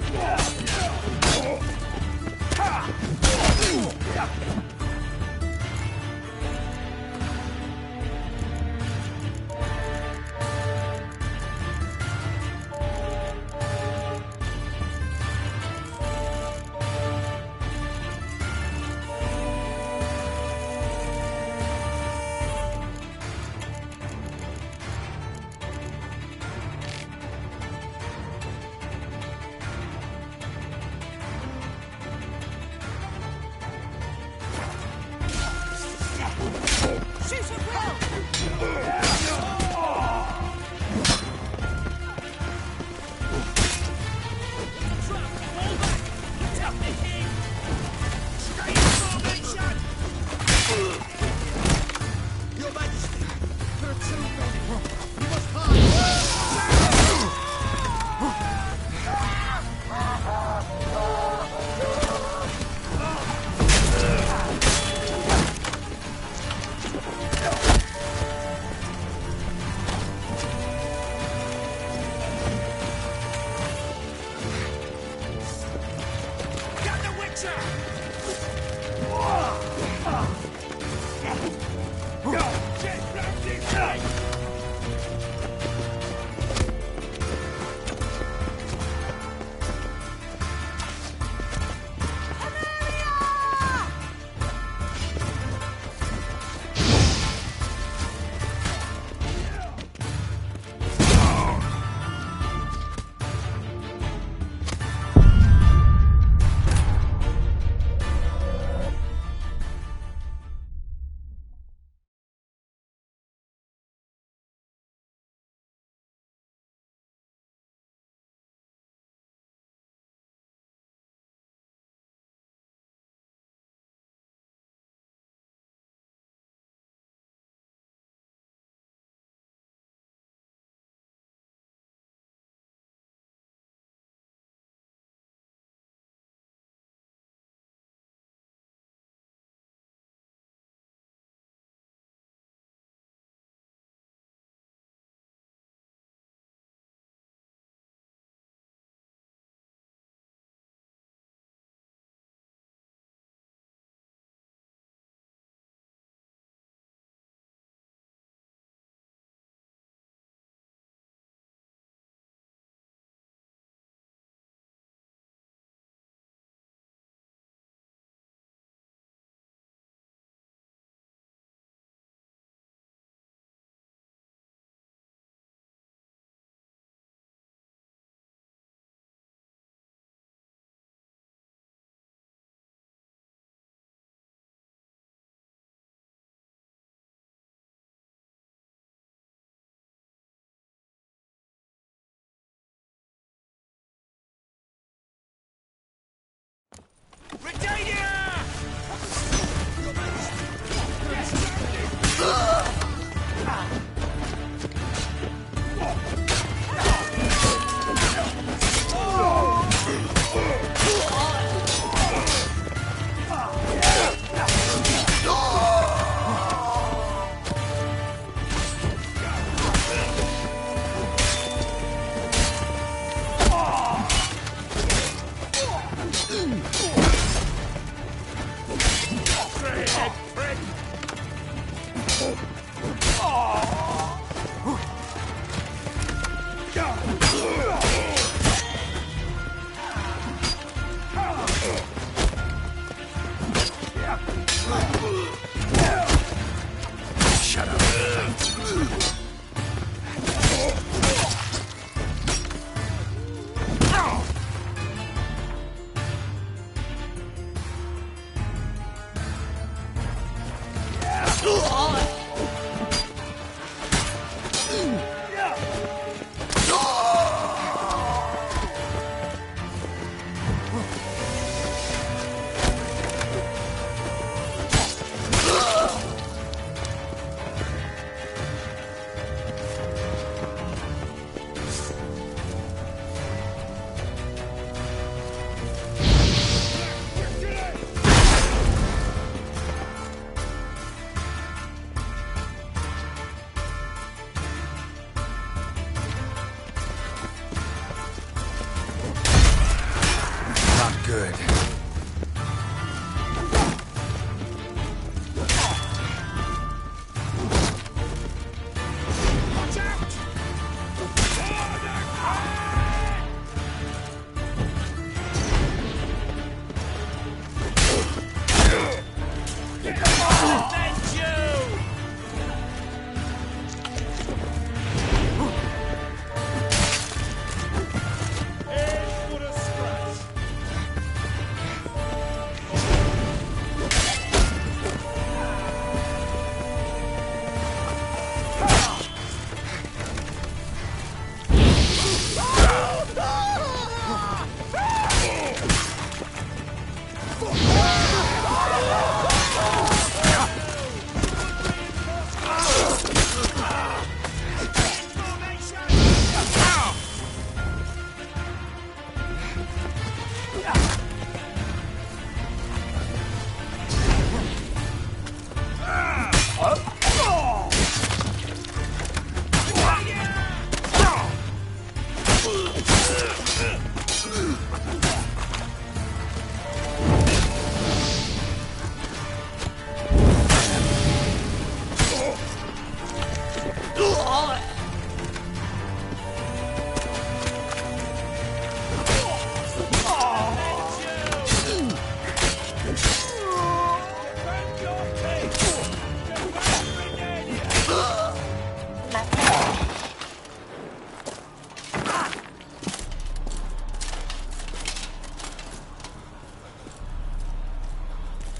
Good.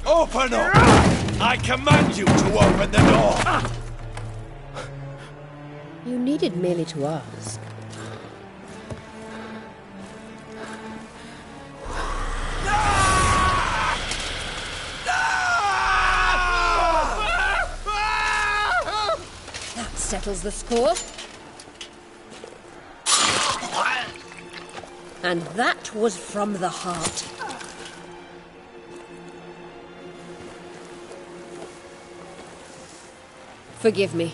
Open up! I command you to open the door! You needed merely to ask. That settles the score. And that was from the heart. Forgive me.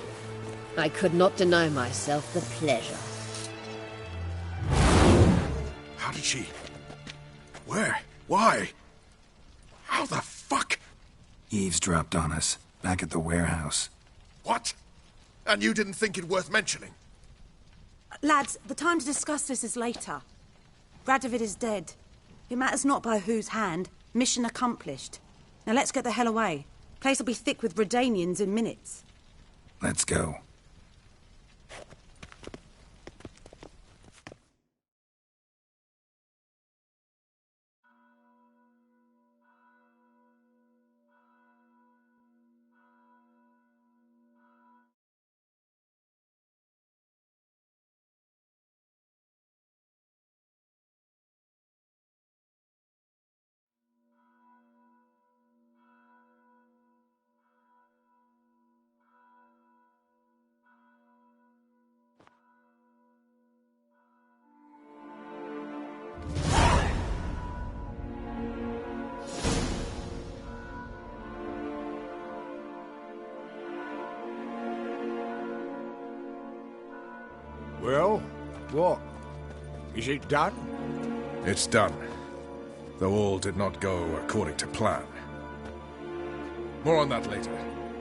I could not deny myself the pleasure. How did she... Where? Why? How the fuck? Eavesdropped on us, back at the warehouse. What? And you didn't think it worth mentioning? Lads, the time to discuss this is later. Radovid is dead. It matters not by whose hand. Mission accomplished. Now let's get the hell away. Place will be thick with Redanians in minutes. Let's go. Well, what? Is it done? It's done. Though all did not go according to plan. More on that later.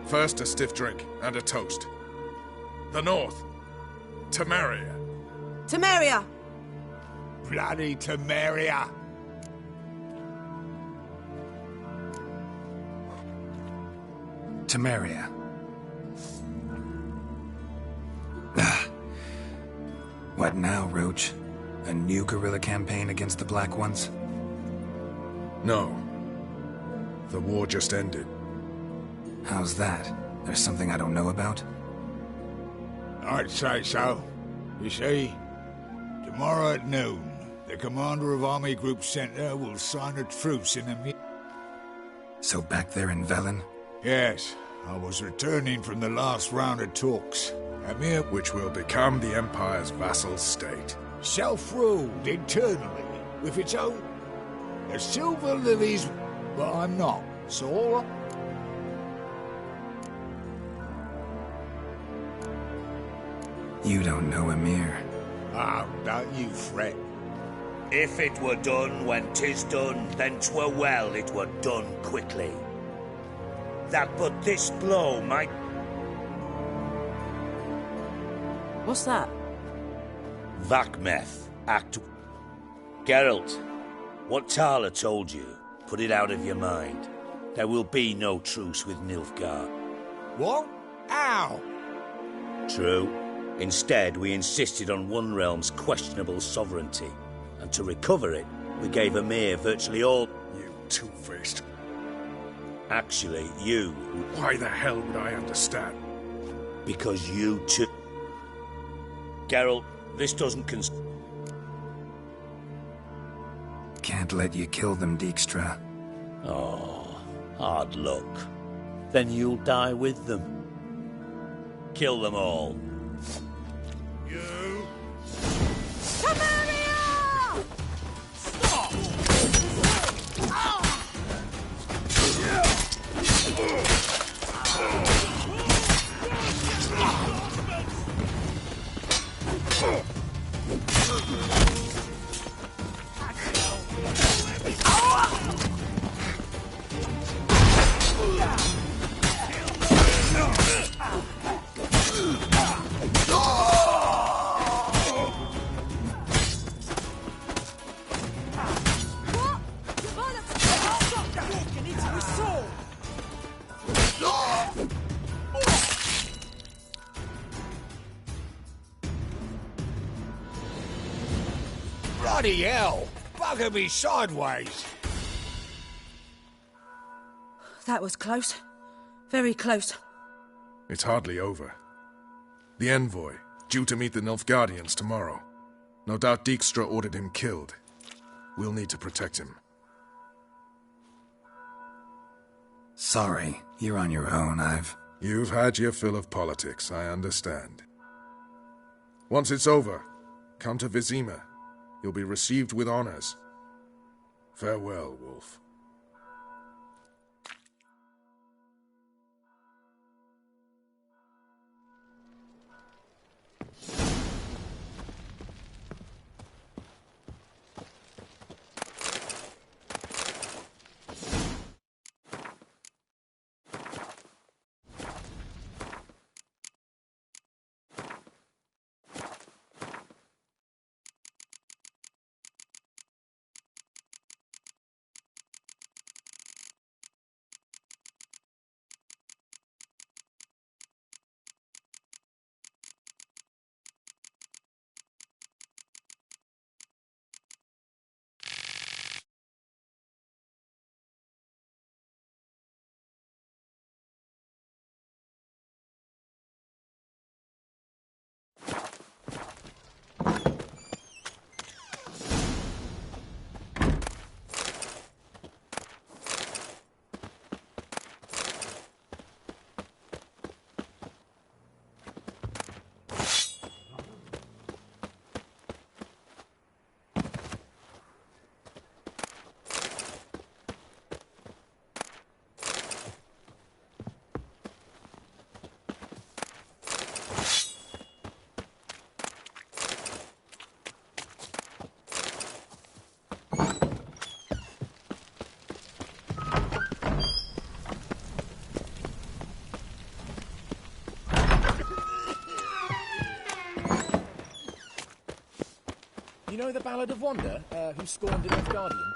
First, a stiff drink and a toast. The North. Temeria. Temeria! Bloody Temeria! Temeria. What now, Roach? A new guerrilla campaign against the Black Ones? No. The war just ended. How's that? There's something I don't know about? I'd say so. You see, tomorrow at noon, the commander of Army Group Center will sign a truce in the... So back there in Velen? Yes, I was returning from the last round of talks. Emir... Which will become the Empire's vassal state. Self-ruled internally, with its own... The Silver Lilies... But I'm not, so all You don't know Emir. Ah, don't you fret. If it were done when 'tis done, then 'twere well it were done quickly. That but this blow might... What's that? Vakmeth, Act... Geralt, what Tala told you, put it out of your mind. There will be no truce with Nilfgaard. What? How? True. Instead, we insisted on one realm's questionable sovereignty. And to recover it, we gave Emir virtually all... You two-faced... Actually, you... Why the hell would I understand? Because you too... Geralt, this doesn't Can't let you kill them, Dijkstra. Oh, hard luck. Then you'll die with them. Kill them all. You... Temeria! Stop! Bloody hell! Bugger me sideways! That was close. Very close. It's hardly over. The envoy, due to meet the Nilfgaardians tomorrow. No doubt Dijkstra ordered him killed. We'll need to protect him. Sorry, you're on your own. You've had your fill of politics, I understand. Once it's over, come to Vizima. You'll be received with honors. Farewell, Wolf. You know the Ballad of Wanda, who scorned a Nilfgaardian?